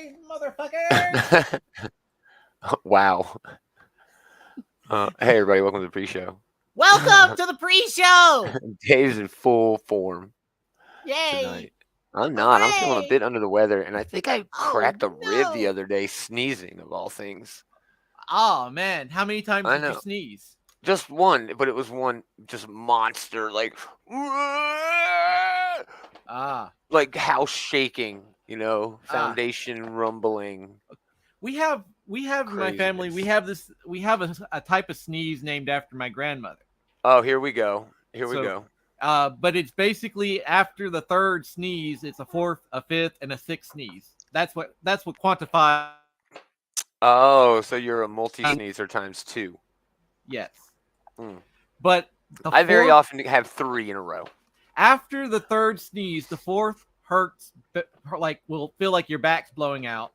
Hey, motherfuckers! Wow. Hey, everybody. Welcome to the pre-show. Welcome to the pre-show! Dave's in full form Yay! tonight. I'm not. I'm feeling a Hooray! bit under the weather, and I think I Oh cracked a rib the no! other day sneezing, of all things. Oh man, how many times I did you know. sneeze? Just one, but it was one just monster, Ah, like house shaking, ah. foundation rumbling, We have in my family. We craziness. have this. We have a type of sneeze named after my grandmother. Oh, here we go. Here we So, go. but it's basically after the third sneeze, it's a fourth, a fifth, and a sixth sneeze. That's what quantifies. Oh, so you're a multi-sneezer times two. Yes, Hmm. but the I very fourth often have three in a row. after the third sneeze, the fourth hurts, like will feel like your back's blowing out.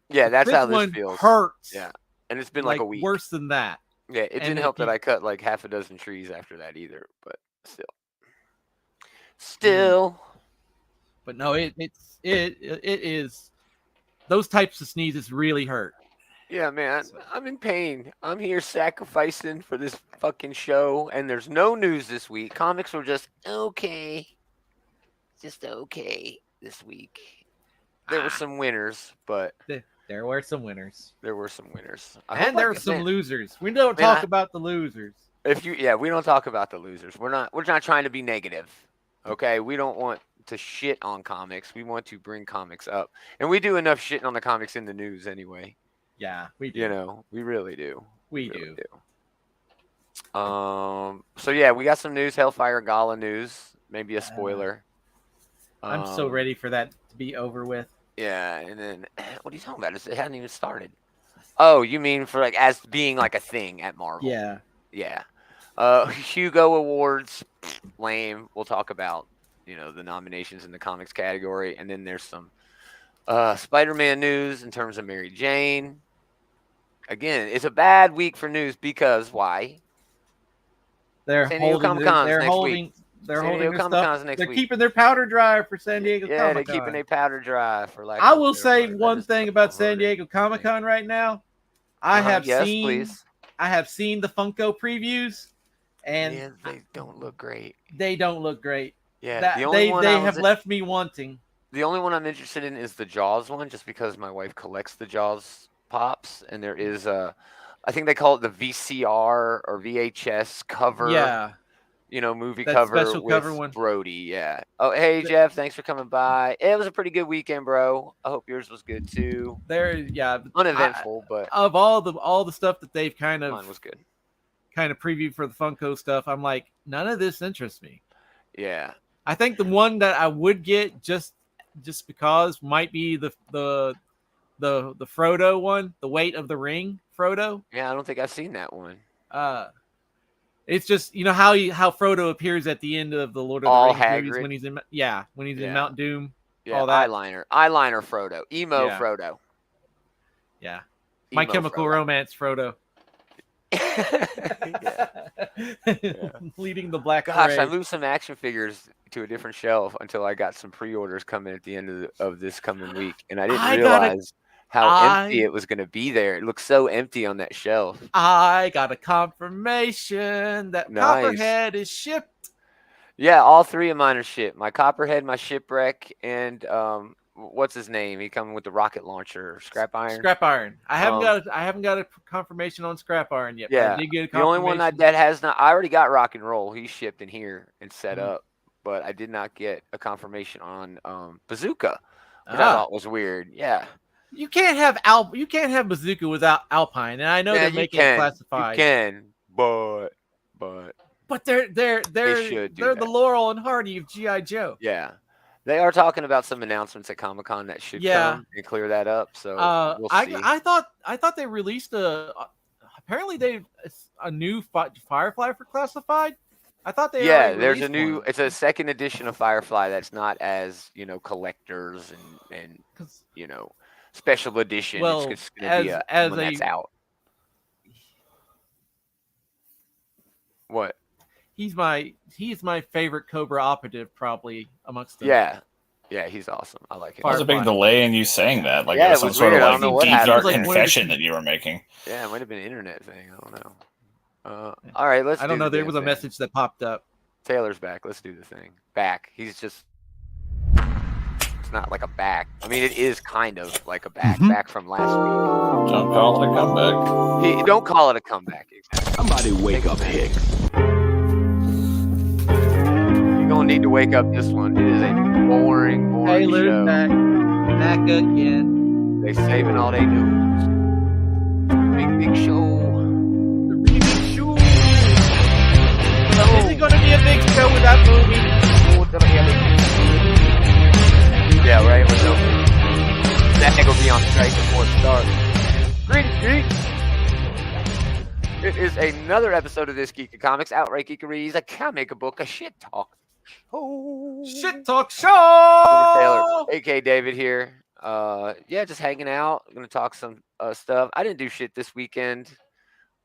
Yeah, The that's fifth how this one feels. hurts Yeah. And it's been like like a week. worse than that. Yeah, it And didn't if help that you, I cut like half a dozen trees after that either, but still. mm, Still. but no, it is those types of sneezes really hurt. Yeah, man, So, I'm in pain. I'm here sacrificing for this fucking show, and there's no news this week. Comics were just okay. Just okay this week. There were ah, some winners, but there were some winners, there were some winners. I hope and I there were get some man. losers. We don't Man, talk about the losers. we don't talk about the losers. We're not trying to be negative. Okay? We don't want to shit on comics. We want to bring comics up. And we do enough shitting on the comics in the news anyway. Yeah, we do. We really do. We We really do. do. So yeah, we got some news, Hellfire Gala news, maybe a Uh, spoiler. I'm so Um ready for that to be over with. yeah, and then what are you talking about? It hadn't even started. Oh, you mean for like as being like a thing at Marvel. Yeah. Yeah. Hugo Awards, lame. We'll talk about, the nominations in the comics category. And then there's some Spider-Man news in terms of Mary Jane. Again, it's a bad week for news because why? They're San Diego holding Comic their Con is next week. they're San holding Diego their Comic stuff. Con is next They're week. keeping their powder dry for San Diego Yeah, they're Comic keeping Con. their powder dry, for lack I of a will better say word. That one is thing a about San word Diego Comic thing. Con right now. I have Yes, seen please. I have seen the Funko previews, and Yeah, they don't look great. they don't look great. Yeah, That they have left me wanting. the only one I'm interested in is the Jaws one, just because my wife collects the Jaws pops, and there is I think they call it the VCR or VHS cover, Yeah, movie that cover special cover with one. Brody. Yeah. Oh, hey Th- Jeff, thanks for coming by. It was a pretty good weekend, bro. I hope yours was good too. There, yeah. Uneventful, but Of all the stuff that they've kind of mine was good. previewed for the Funko stuff, I'm like, none of this interests me. Yeah. I think the one that I would get just because might be the Frodo one, the Weight of the Ring Frodo. Yeah, I don't think I've seen that one. Uh, it's just how Frodo appears at the end of the Lord of the All Rings movies when Hagrid. he's in when he's in Yeah. Mount Doom, Yeah, all that. eyeliner Frodo, emo Yeah, Frodo, yeah. My emo Chemical Frodo. Romance Frodo. Yeah, yeah. Leading the Black Gosh, I Parade. moved some action figures to a different shelf until I got some pre-orders coming at the end of this coming week, and I didn't I got a realize how empty I it was going to be there. It looks so empty on that shelf. I got a confirmation that Nice. Copperhead is shipped. Yeah, all three of mine are shipped. My Copperhead, my Shipwreck, and what's his name? He coming with the rocket launcher, Scrap Iron. Scrap Iron. Um, I haven't got a confirmation on Scrap Iron yet, but I Yeah, did get a the only one confirmation. that has not. I already got Rock and Roll. He's shipped in here and set Mhm. up, but I did not get a confirmation on Bazooka, which I Ah, thought was weird. Yeah, you can't have Bazooka without Alpine, and I know yeah, they're making it you classified, can, but but they should do they're the that. Laurel and Hardy of GI Joe. Yeah, they are talking about some announcements at Comic Con that should Yeah. come and clear that up. So we'll see. I thought they released apparently they a new Firefly for classified. I thought they already Yeah, there's a released new. one. It's a second edition of Firefly that's not as collectors and 'Cause, special edition. It's well, just going to be a as one that's a out. What? he's my favorite Cobra operative probably amongst them. Yeah, Yeah, he's awesome. I like him. There was a big Firefly. delay in you saying that. Like Yeah, it was it some was sort weird. I of don't know like what deep happened dark there. confession that you were making. Yeah, it might have been an internet thing. I don't know. All right, let's. I don't do know. the There damn was a thing. message that popped up. Taylor's back. Let's do the thing. Back. He's just. It's not like a back. I mean, it is kind of like a back. Mhm. Back from last week. Don't call it a comeback. Don't call it a comeback. Exactly. Somebody wake up, Hicks. You're gonna need to wake up this one. It is a boring Taylor's show. back again. They saving all they news. Big show. The really big show. Is it going to be a big show with that movie? Yeah, right. Let's hope that will be on strike before it starts. Greetings, Geek. It is another episode of This Geek of Comics, Outright Geekeries, a comic book, a shit talk show. Shit talk show. Taylor, aka David here. Yeah, just hanging out. I'm gonna talk some stuff. I didn't do shit this weekend.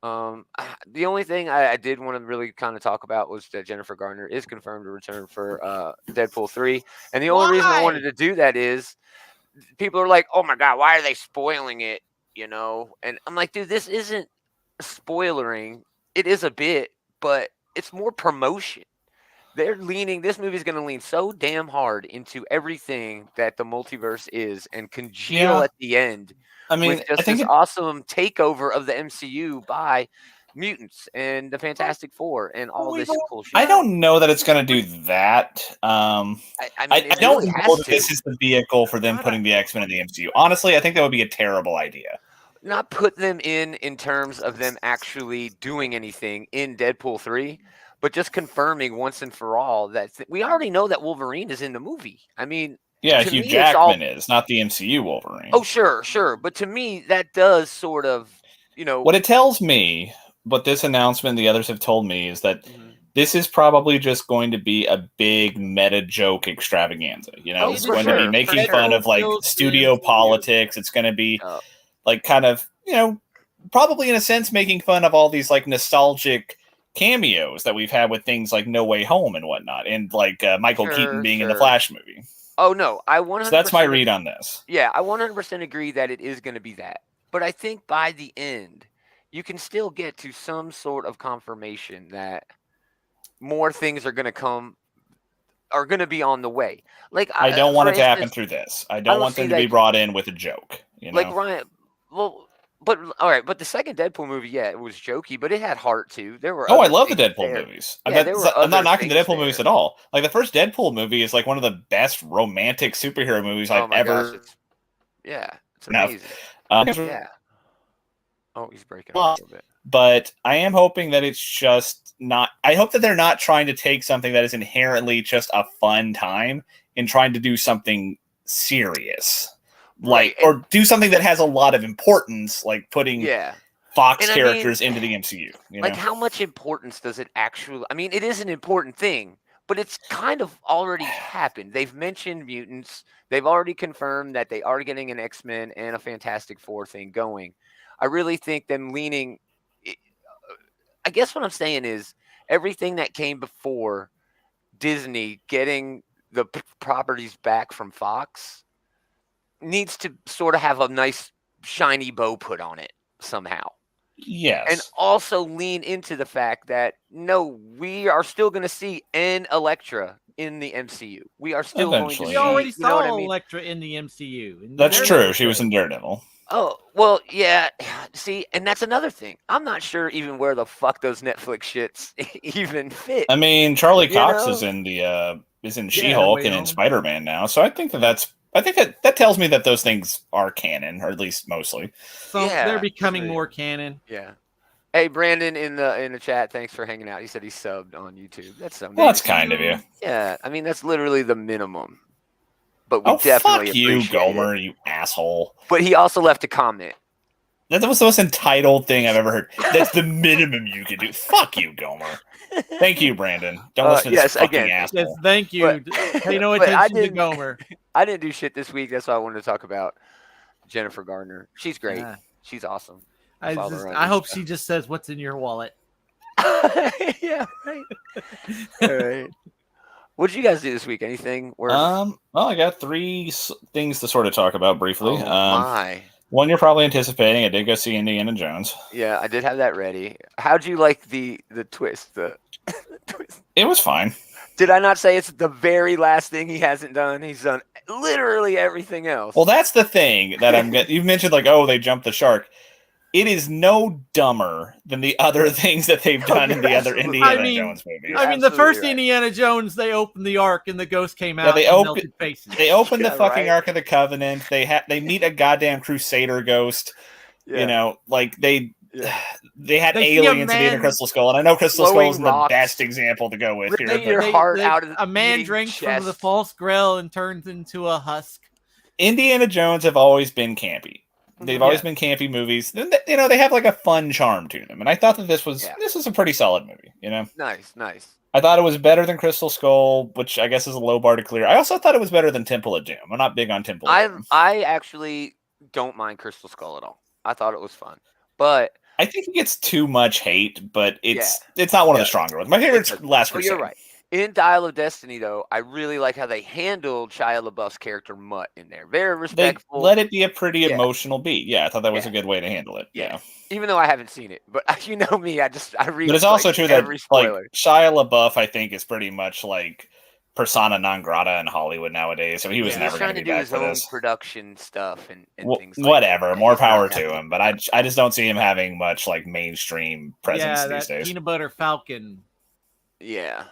The only thing I did want to really kind of talk about was that Jennifer Garner is confirmed to return for Deadpool 3. And the only reason I wanted to do that is people are like, oh my God, why are they spoiling it? You know? And I'm like, dude, this isn't spoilering. It is a bit, but it's more promotion. This movie's going to lean so damn hard into everything that the multiverse is and congeal at the end. I mean, with just I think this awesome takeover of the MCU by mutants and the Fantastic Four and all this cool shit. I don't know that it's going to do that. I mean, I don't know that this is the vehicle for them putting the X-Men in the MCU. Honestly, I think that would be a terrible idea. Not put them in terms of them actually doing anything in Deadpool 3, but just confirming once and for all that we already know that Wolverine is in the movie. I mean, yeah, Hugh Jackman is not the MCU Wolverine. Oh, sure. But to me, that does sort of, what it tells me, what this announcement, the others have told me, is that this is probably just going to be a big meta joke extravaganza. It's going to be making fun of like studio politics. It's going to be like kind of, probably in a sense making fun of all these like nostalgic cameos that we've had with things like No Way Home and whatnot, and like Michael Keaton being in the Flash movie. Oh no, I 100%. So that's my read on this. Yeah, I 100% agree that it is going to be that. But I think by the end, you can still get to some sort of confirmation that more things are going to be on the way. Like I don't want it to happen through this. I don't want them to be brought in with a joke. Like Ryan, but all right, but the second Deadpool movie, yeah, it was jokey, but it had heart too. There were I love the Deadpool movies. Yeah, I'm not knocking the Deadpool movies at all. Like the first Deadpool movie is like one of the best romantic superhero movies I've ever. It's amazing. Yeah. Oh, he's breaking up a little bit. But I am hoping that it's just not. I hope that they're not trying to take something that is inherently just a fun time and trying to do something serious. Like, or do something that has a lot of importance, like putting Fox characters into the MCU. Like, how much importance does it actually? I mean, it is an important thing, but it's kind of already happened. They've mentioned mutants. They've already confirmed that they are getting an X-Men and a Fantastic Four thing going. I really think them leaning. I guess what I'm saying is everything that came before Disney getting the properties back from Fox needs to sort of have a nice shiny bow put on it somehow. Yes. And also lean into the fact that no, we are still going to see an Elektra in the MCU. We are still going to see. We already saw Elektra in the MCU. That's true. She was in Daredevil. Oh, well, yeah. See, and that's another thing. I'm not sure even where the fuck those Netflix shits even fit. I mean, Charlie Cox is in She-Hulk and in Spider-Man now, so I think that tells me that those things are canon, or at least mostly. So they're becoming more canon. Yeah. Hey, Brandon in the chat, thanks for hanging out. He said he subbed on YouTube. That's so nice. Well, that's kind of you. Yeah, I mean that's literally the minimum. But we definitely fuck you, Gomer, you asshole. But he also left a comment. That was the most entitled thing I've ever heard. That's the minimum you can do. Fuck you, Gomer. Thank you, Brandon. Don't listen to this fucking asshole. Yes, thank you. Pay no attention to Gomer. I didn't do shit this week. That's why I wanted to talk about Jennifer Garner. She's great. Yeah. She's awesome. I hope she just says, "What's in your wallet?" Yeah, right. All right. What did you guys do this week? Anything? Well, I got three things to sort of talk about briefly. Oh my. One you're probably anticipating. I did go see Indiana Jones. Yeah, I did have that ready. How'd you like the twist? The twist. It was fine. Did I not say it's the very last thing he hasn't done? He's done literally everything else. Well, that's the thing that you mentioned, like, oh, they jumped the shark. It is no dumber than the other things that they've done in the other Indiana Jones movies. I mean, the first Indiana Jones, they opened the Ark and the ghost came out. They and melted faces. They opened the fucking Ark of the Covenant. They meet a goddamn Crusader ghost. Yeah. You know, like they had aliens in the Crystal Skull, and I know Crystal Skull isn't the best example to go with here. Your heart out of a man drinks from the false grail and turns into a husk. Indiana Jones have always been campy. They've always been campy movies. You know, they have like a fun charm to them, and I thought that this was a pretty solid movie. You know, nice. I thought it was better than Crystal Skull, which I guess is a low bar to clear. I also thought it was better than Temple of Doom. I'm not big on Temple of Doom. I actually don't mind Crystal Skull at all. I thought it was fun, but I think it gets too much hate. But it's not one of the stronger ones. My favorite's Last Crusade. You're right. In Dial of Destiny, though, I really like how they handled Shia LaBeouf's character Mutt in there. Very respectful. They let it be a pretty emotional beat. Yeah, I thought that was a good way to handle it. Yeah. Even though I haven't seen it, but you know me, I read. But it's also true that like Shia LaBeouf, I think, is pretty much like persona non grata in Hollywood nowadays. So he was never going to be back for this. He's trying to do his own production stuff and things. Whatever, more power to him. But I just don't see him having much like mainstream presence these days. Peanut Butter Falcon. Yeah.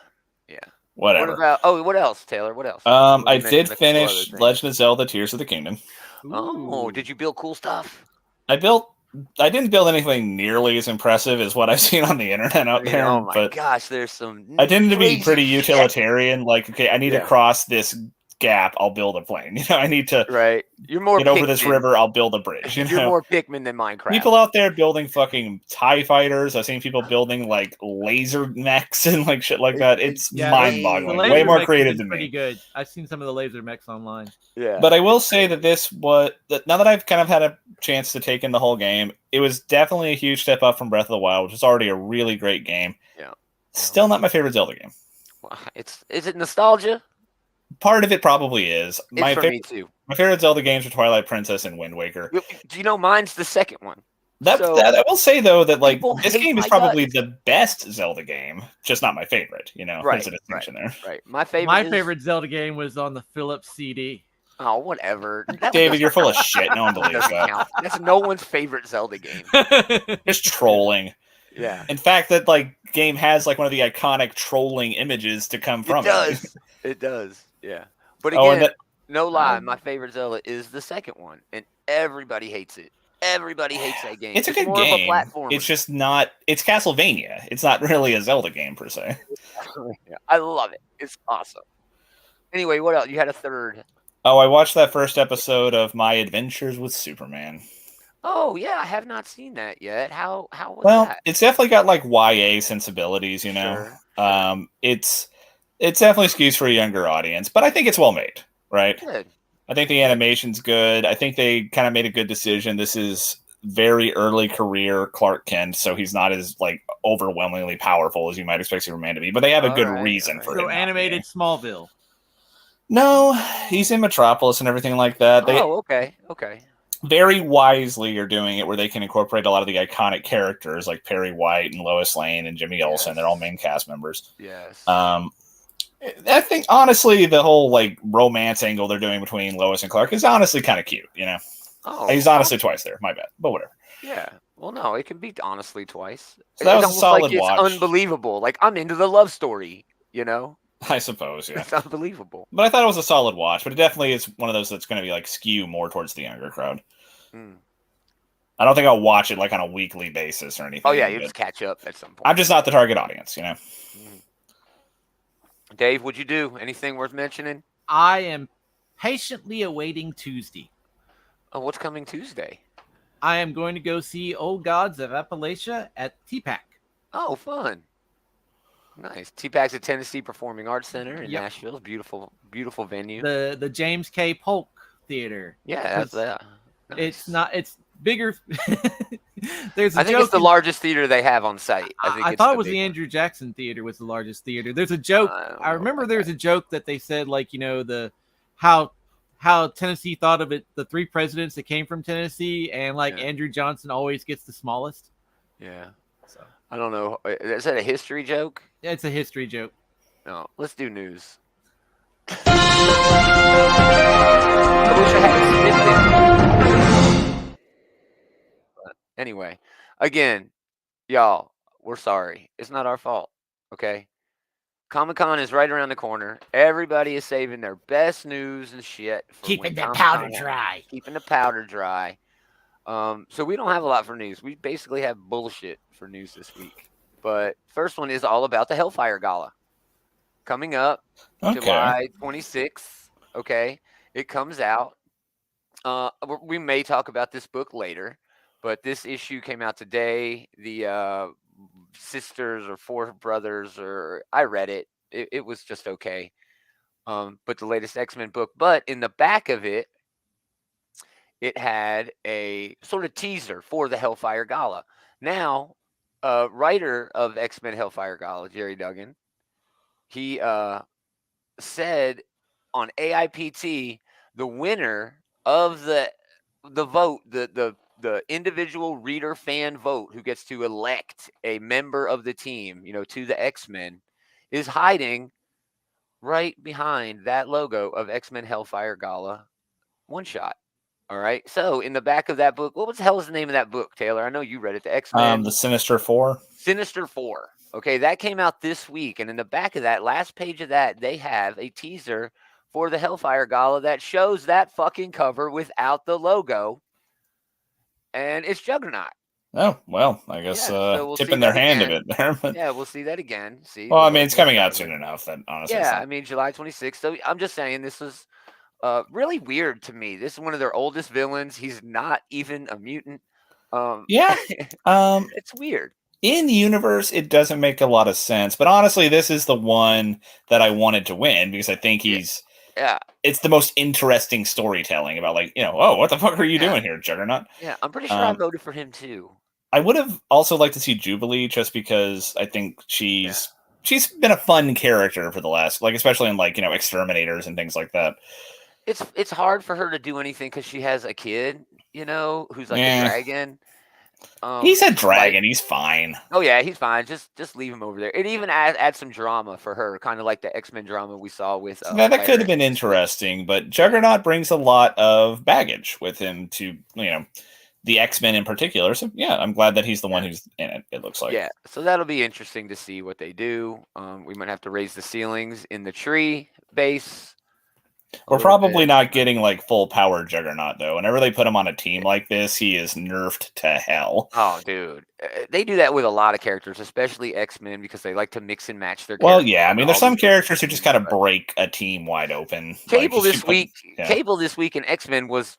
Whatever. What else, Taylor? What else? I did finish Legend of Zelda: Tears of the Kingdom. Oh, did you build cool stuff? I didn't build anything nearly as impressive as what I've seen on the internet out there. Oh my gosh, there's some. I tended to be pretty utilitarian. Like, okay, I need to cross this gap. I'll build a plane. You know, I need to You're more get over this river. I'll build a bridge. You know? You're more Pikmin than Minecraft. People out there building fucking TIE fighters. I've seen people building like laser mechs and like shit like that. It's mind-boggling. Way more creative than me. Pretty good. I've seen some of the laser mechs online. Yeah. But I will say that now that I've kind of had a chance to take in the whole game, it was definitely a huge step up from Breath of the Wild, which is already a really great game. Yeah. Still not my favorite Zelda game. Is it nostalgia? Part of it probably is. Me too. My favorite Zelda games are Twilight Princess and Wind Waker. Do you know mine's the second one? That I will say though that like this game is probably the best Zelda game, just not my favorite. You know, there's a distinction there. Right. My favorite Zelda game was on the Philips CD. Oh, whatever. David, you're full of shit. No one believes that. That's no one's favorite Zelda game. Just trolling. Yeah. In fact, that like game has like one of the iconic trolling images to come from it. It does. Yeah. But again, no lie, my favorite Zelda is the second one, and everybody hates it. Everybody hates that game. It's a good game. It's just not. It's Castlevania. It's not really a Zelda game per se. I love it. It's awesome. Anyway, what else? You had a third. Oh, I watched that first episode of My Adventures with Superman. Oh yeah, I have not seen that yet. How was that? It's definitely got like YA sensibilities. You know, It's definitely skews for a younger audience, but I think it's well made, right? Good. I think the animation's good. I think they kind of made a good decision. This is very early career Clark Kent, so he's not as like overwhelmingly powerful as you might expect Superman to be, but they have a good reason for it. So animated Smallville. No, he's in Metropolis and everything like that. Okay. Very wisely are doing it where they can incorporate a lot of the iconic characters like Perry White and Lois Lane and Jimmy Olsen. They're all main cast members. Yes. I think honestly the whole like romance angle they're doing between Lois and Clark is honestly kind of cute, you know. He's honestly twice there, my bad, but whatever. Yeah. Well, no, it can be honestly twice. So that was a solid watch. It's unbelievable. Like I'm into the love story, you know. I suppose, yeah. It's unbelievable. But I thought it was a solid watch, but it definitely is one of those that's going to be like skew more towards the younger crowd. I don't think I'll watch it like on a weekly basis or anything. Oh yeah, you just catch up at some point. I'm just not the target audience, you know. Dave, what'd you do? Anything worth mentioning? I am patiently awaiting Tuesday. Oh, what's coming Tuesday? I am going to go see Old Gods of Appalachia at TPAC. Oh, fun. Nice. TPAC's at Tennessee Performing Arts Center in Nashville. Beautiful, beautiful venue. The James K. Polk Theater. Yeah, that's that. Nice. It's bigger. There's a I think joke it's the largest theater they have on site. I think I it's thought the it was big the one. Andrew Jackson Theater was the largest theater. There's a joke. don't I know remember about there's that. a joke that they said, like, how Tennessee thought of it, the 3 presidents that came from Tennessee, and like Yeah. Andrew Johnson always gets the smallest. Yeah. So I don't know. Is that a history joke? yeah, it's a history joke. No. Let's do news. I wish I had a snippet. But anyway, again, y'all, we're sorry. It's not our fault. Okay. Comic-Con is right around the corner. Everybody is saving their best news and shit for Keeping when the Comic-Con powder happens. dry. Keeping the powder dry. So we don't have a lot for news. We basically have bullshit for news this week. But first one is all about the Hellfire Gala coming up July 26th. Okay, it comes out. We may talk about this book later, but this issue came out today. The sisters or 4 brothers, or I read it. It was just okay. But the latest X-Men book. But in the back of it, it had a sort of teaser for the Hellfire Gala. Now, writer of X-Men Hellfire Gala, Jerry Duggan, he said on AIPT the winner of the vote, the individual reader fan vote who gets to elect a member of the team, to the X-Men, is hiding right behind that logo of X-Men Hellfire Gala one shot. All right. So in the back of that book, what the hell is the name of that book, Taylor? I know you read it. The X-Men. The Sinister Four. Sinister Four. Okay, that came out this week, and in the back of that last page of that, they have a teaser for the Hellfire Gala that shows that fucking cover without the logo, and it's Juggernaut. Oh, well, I guess so we'll tipping see their that hand again. a bit there. But... Yeah, we'll see that again. See. Well, I mean, it's coming out soon enough. That honestly. Yeah, I mean, July 26th. So I'm just saying this is really weird to me. This is one of their oldest villains. He's not even a mutant. Yeah. It's weird. In universe, it doesn't make a lot of sense. But honestly, this is the one that I wanted to win because I think he's. Yeah. It's the most interesting storytelling about, like, oh, what the fuck are you doing here, Juggernaut? Yeah, I'm pretty sure I voted for him too. I would have also liked to see Jubilee just because I think she's been a fun character for the last, like, especially in, like, Exterminators and things like that. It's hard for her to do anything because she has a kid, who's like a dragon. He's a dragon. He's fine. Oh yeah, he's fine. Just leave him over there. It even adds some drama for her, kind of like the X-Men drama we saw with. That could have been interesting, but Juggernaut brings a lot of baggage with him to the X-Men in particular. So yeah, I'm glad that he's the one who's in it. It looks like. Yeah, so that'll be interesting to see what they do. We might have to raise the ceilings in the tree base. We're probably not getting like full power Juggernaut though. Whenever they put him on a team like this, he is nerfed to hell. Oh, dude, they do that with a lot of characters, especially X-Men, because they like to mix and match their. Well, yeah, I mean, there's some characters who just kind of break a team wide open. Cable this week in X-Men was.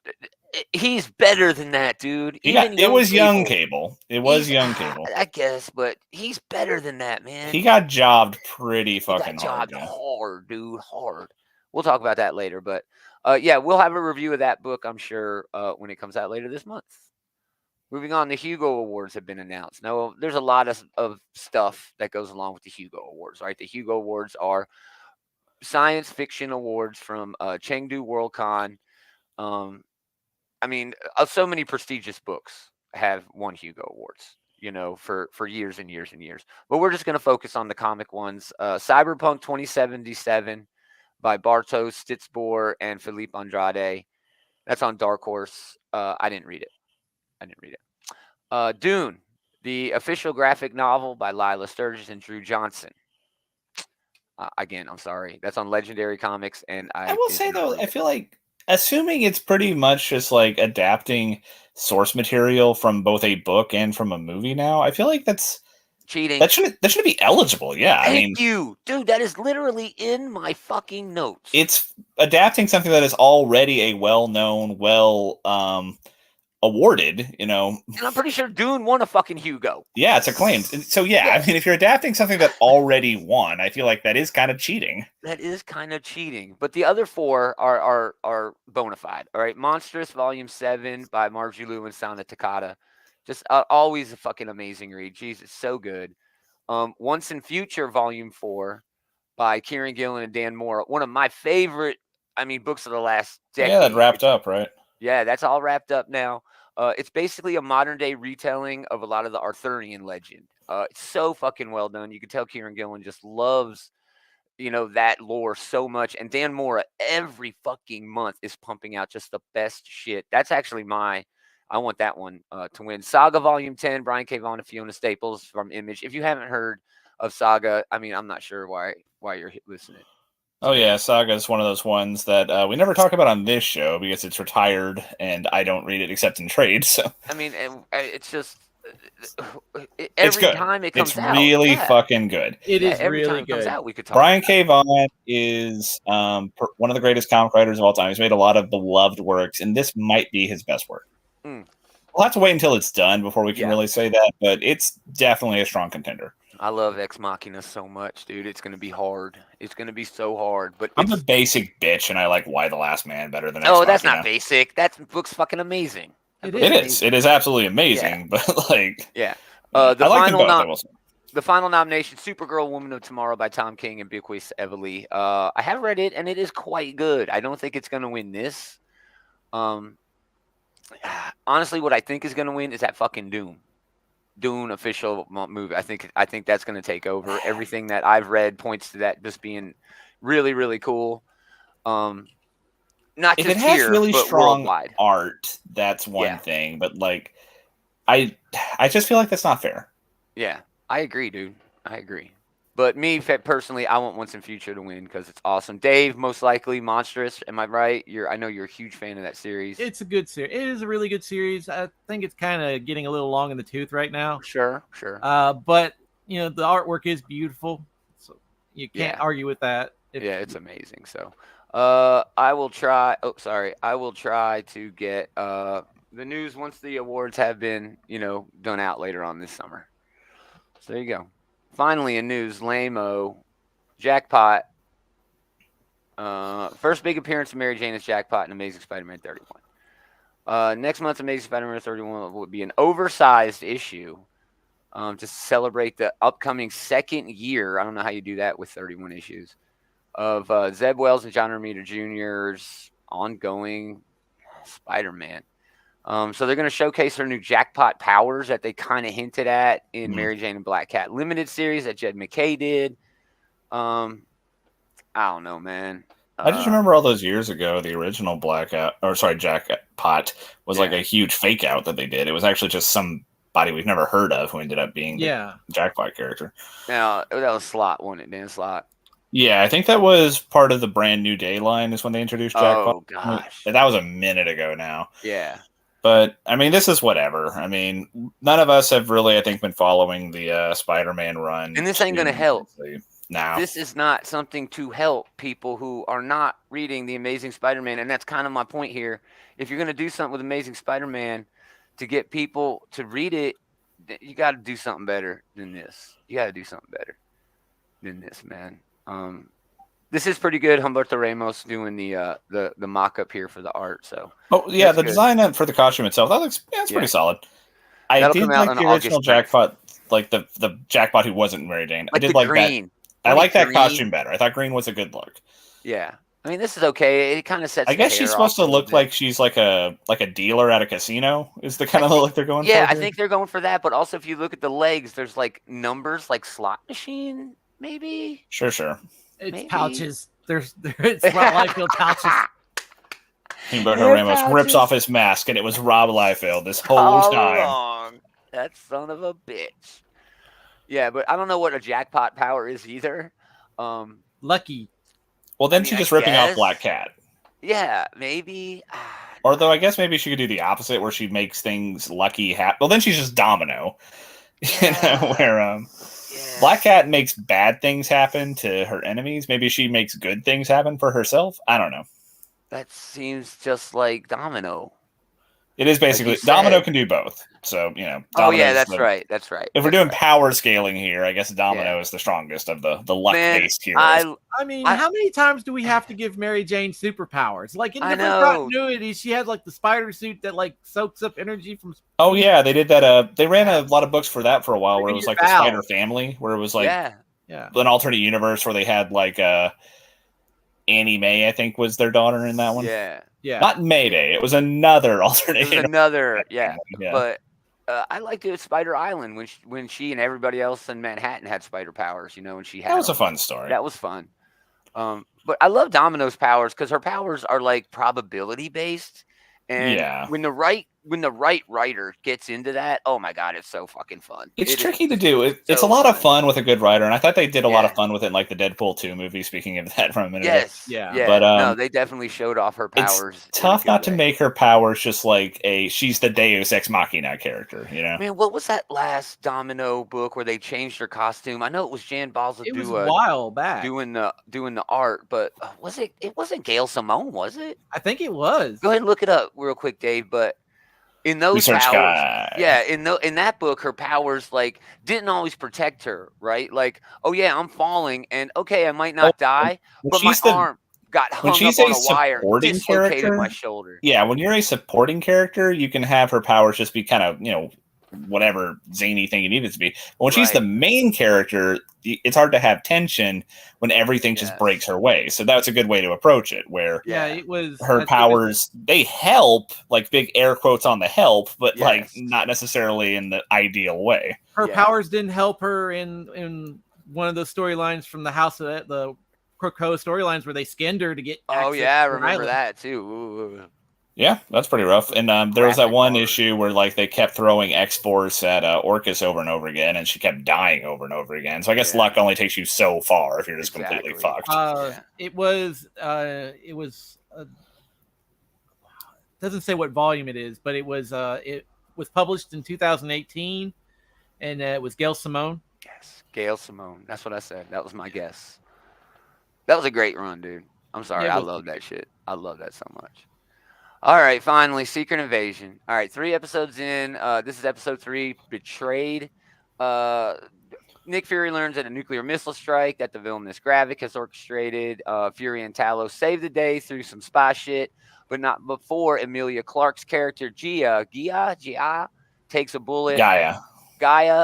He's better than that, dude. It was young Cable. It was young Cable. I guess, but he's better than that, man. He got jobbed pretty fucking hard. Hard, dude, hard. We'll talk about that later, but yeah, we'll have a review of that book, I'm sure, when it comes out later this month. Moving on, the Hugo Awards have been announced. Now, there's a lot of stuff that goes along with the Hugo Awards, right? The Hugo Awards are science fiction awards from Chengdu Worldcon. I mean, so many prestigious books have won Hugo Awards, for years and years and years. But we're just going to focus on the comic ones. Cyberpunk 2077 by Bartosz Stitzbor and Philippe Andrade. That's on Dark Horse. I didn't read it. Dune, the official graphic novel by Lila Sturgis and Drew Johnson. Again, I'm sorry. That's on Legendary Comics. And I will say, though, I feel like, assuming it's pretty much just like adapting source material from both a book and from a movie now, I feel like that's cheating. That should be eligible. Yeah. Thank you, dude. That is literally in my fucking notes. It's adapting something that is already a well-known, awarded, And I'm pretty sure Dune won a fucking Hugo. Yeah, it's acclaimed. So yeah, I mean, if you're adapting something that already won, I feel like that is kind of cheating. That is kind of cheating. But the other 4 are bona fide. All right, Monstrous Volume 7 by Margie Liu and Sana Takada. Just always a fucking amazing read. Jesus, so good. Once in Future, Volume 4 by Kieran Gillen and Dan Moore. One of my favorite, books of the last decade. Yeah, that wrapped up, right? Yeah, that's all wrapped up now. It's basically a modern day retelling of a lot of the Arthurian legend. It's so fucking well done. You can tell Kieran Gillen just loves, that lore so much. And Dan Mora every fucking month is pumping out just the best shit. That's actually I want that one to win. Saga Volume 10, Brian K. Vaughan and Fiona Staples from Image. If you haven't heard of Saga, I'm not sure why you're listening. Oh yeah, Saga is one of those ones that we never talk about on this show because it's retired and I don't read it except in trade. So it's just every time it comes out, it's really fucking good. It is every really time it good. comes out, we could talk. Brian K. Vaughan is one of the greatest comic writers of all time. He's made a lot of beloved works, and this might be his best work. We'll have to wait until it's done before we can really say that, but it's definitely a strong contender. I love Ex Machina so much, dude. It's going to be hard. It's going to be so hard. But I'm a basic bitch, and I like Why the Last Man better than Ex Machina. That's not basic. That book's fucking amazing. It is. It is absolutely amazing. Yeah. But the final nomination, Supergirl, Woman of Tomorrow by Tom King and Bequeath Evely. I have read it, and it is quite good. I don't think it's going to win this. Honestly, what I think is going to win is that fucking Dune official movie. I think that's going to take over. Everything that I've read points to that just being really, really cool. Not if just it has here, really but strong worldwide. art, that's one thing. But I just feel like that's not fair. Yeah, I agree, dude. I agree. But me personally, I want Once in Future to win because it's awesome. Dave, most likely Monstrous. Am I right? I know you're a huge fan of that series. It's a good series. It is a really good series. I think it's kind of getting a little long in the tooth right now. Sure. But the artwork is beautiful, so you can't argue with that. It's amazing. So, I will try. Oh, sorry. I will try to get the news once the awards have been, done out later on this summer. So there you go. Finally, in news, Lame-O, Jackpot. First big appearance of Mary Jane as Jackpot in Amazing Spider-Man 31. Next month's Amazing Spider-Man 31 would be an oversized issue to celebrate the upcoming second year. I don't know how you do that with 31 issues of Zeb Wells and John Romita Jr.'s ongoing Spider-Man. So they're going to showcase her new jackpot powers that they kind of hinted at in Mary Jane and Black Cat limited series that Jed McKay did. I don't know, man. I just remember all those years ago, the original Jackpot was like a huge fake out that they did. It was actually just somebody we've never heard of who ended up being the Jackpot character. Now, that was Slott, wasn't it, Dan Slott? Yeah, I think that was part of the Brand New Day line is when they introduced Jackpot. Oh, gosh. That was a minute ago now. Yeah. But, this is whatever. None of us have really, I think, been following the Spider-Man run. And this ain't going to help. No. This is not something to help people who are not reading The Amazing Spider-Man. And that's kind of my point here. If you're going to do something with Amazing Spider-Man to get people to read it, you got to do something better than this. You got to do something better than this, man. This is pretty good. Humberto Ramos doing the mock-up here for the art. So. Oh yeah, the design for the costume itself that's pretty solid. That'll I did like the original Jackpot, like the Jackpot who wasn't Mary Jane. I did like green. That. I like that costume better. I thought green was a good look. Yeah, this is okay. It kind of sets. I guess she's supposed to look like she's like a dealer at a casino. Is the kind of look they're going for? Yeah, I think they're going for that. But also, if you look at the legs, there's like numbers, like slot machine, maybe. Sure. It's pouches. It's Liefeld pouches. Humberto Ramos rips off his mask, and it was Rob Liefeld this whole time. That son of a bitch. Yeah, but I don't know what a jackpot power is either. Lucky. Well, then she's just ripping off Black Cat. Yeah, maybe. Although I guess maybe she could do the opposite, where she makes things lucky happen. Well, then she's just Domino. Where Black Cat makes bad things happen to her enemies. Maybe she makes good things happen for herself. I don't know. That seems just like Domino. It is basically Domino can do both. So that's right. That's right. If we're doing power scaling here, I guess Domino is the strongest of the luck-based heroes. I mean, how many times do we have to give Mary Jane superpowers? Like in different continuity, she had like the spider suit that like soaks up energy from. Oh yeah, they did that. They ran a lot of books for that for a while, where it was like the Spider Family, where it was like an alternate universe where they had like Annie Mae, I think, was their daughter in that one. Yeah. Not Mayday. It was another alternate. It was another, But I liked it at Spider Island when she and everybody else in Manhattan had spider powers. When she had that was a fun story. That was fun. But I love Domino's powers because her powers are like probability based, and when the right writer gets into that, oh my god, it's so fucking fun. It's tricky to do. It's a lot of fun with a good writer, and I thought they did a lot of fun with it in like the Deadpool 2 movie. Speaking of that from a minute ago. But no, they definitely showed off her powers. It's tough not to make her powers just like she's the Deus Ex Machina character, Man, what was that last Domino book where they changed her costume? I know it was Jan Balza. It was a while back doing the art, but was it? It wasn't Gail Simone, was it? I think it was. Go ahead and look it up real quick, Dave. But in those powers, in that book, her powers like didn't always protect her, right? Like, oh yeah, I'm falling, and okay, I might not die, but my arm got hung up on a wire, dislocated my shoulder. Yeah, when you're a supporting character, you can have her powers just be kind of, whatever zany thing you need it to be. But when she's the main character, it's hard to have tension when everything just breaks her way. So that's a good way to approach it, where it was her powers, they help, like big air quotes on the help, but like not necessarily in the ideal way. Her powers didn't help her in one of the storylines from the House of the Crocoa storylines where they skinned her to get I remember that too. Ooh. Yeah, that's pretty rough. And there was that one issue where like they kept throwing X-Force at Orcus over and over again, and she kept dying over and over again. So I guess luck only takes you so far if you're just completely fucked. It doesn't say what volume it is, but it was published in 2018, and it was Gail Simone. Yes, Gail Simone. That's what I said. That was my guess. That was a great run, dude. I'm sorry. I love that shit. I love that so much. All right, finally, Secret Invasion. All right, 3 episodes in. This is episode 3, Betrayed. Nick Fury learns that a nuclear missile strike that the villainous Gravik has orchestrated. Fury and Talos save the day through some spy shit, but not before Emilia Clarke's character, Gia, takes a bullet. Gaia.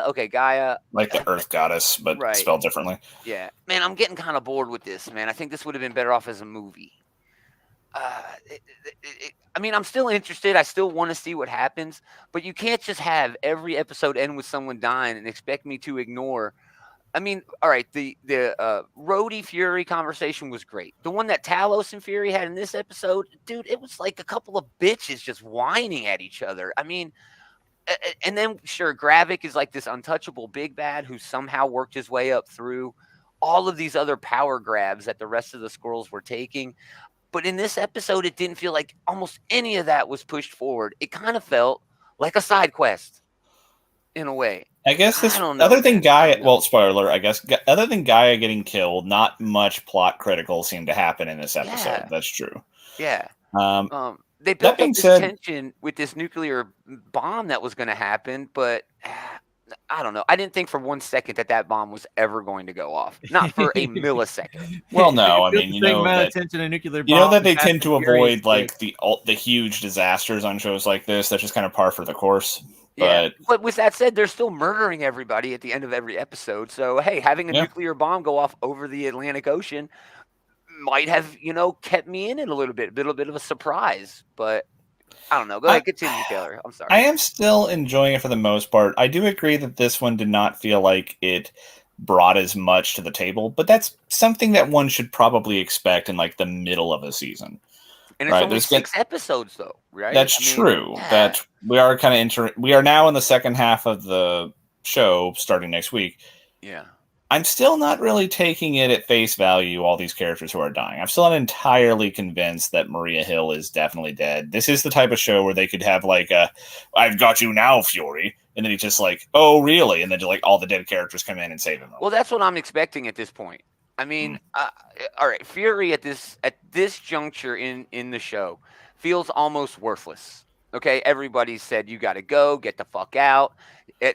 Okay, Gaia. Like the Earth goddess, but spelled differently. Yeah. Man, I'm getting kind of bored with this, man. I think this would have been better off as a movie. I mean, I'm still interested. I still want to see what happens, but you can't just have every episode end with someone dying and expect me to ignore. I mean, all right, the Rhodey Fury conversation was great. The one that Talos and Fury had in this episode, dude, it was like a couple of bitches just whining at each other. I mean, and then sure, Gravik is like this untouchable big bad who somehow worked his way up through all of these other power grabs that the rest of the Skrulls were taking. But in this episode, it didn't feel like almost any of that was pushed forward. It kind of felt like a side quest in a way. I guess this other than Gaia, well, spoiler alert, I guess, other than Gaia getting killed, not much plot critical seemed to happen in this episode. Yeah. That's true. Yeah. They built up this tension with this nuclear bomb that was going to happen, but I don't know. I didn't think for 1 second that bomb was ever going to go off. Not for a millisecond. Well, no. I mean, you know that they tend to avoid like the huge disasters on shows like this. That's just kind of par for the course. But with that said, they're still murdering everybody at the end of every episode. So, hey, having a nuclear bomb go off over the Atlantic Ocean might have, kept me in it a little bit of a surprise. But I don't know. Go ahead, continue, Taylor. I'm sorry. I am still enjoying it for the most part. I do agree that this one did not feel like it brought as much to the table, but that's something that one should probably expect in like the middle of a season. And it's only 6 episodes, though, right? That's true. That we are kind of we are now in the second half of the show, starting next week. Yeah. I'm still not really taking it at face value, all these characters who are dying. I'm still not entirely convinced that Maria Hill is definitely dead. This is the type of show where they could have like I've got you now, Fury. And then he's just like, oh, really? And then just like all the dead characters come in and save him. Well, that's what I'm expecting at this point. I mean, all right, Fury at this juncture in the show feels almost worthless. Okay, everybody said you got to go, get the fuck out.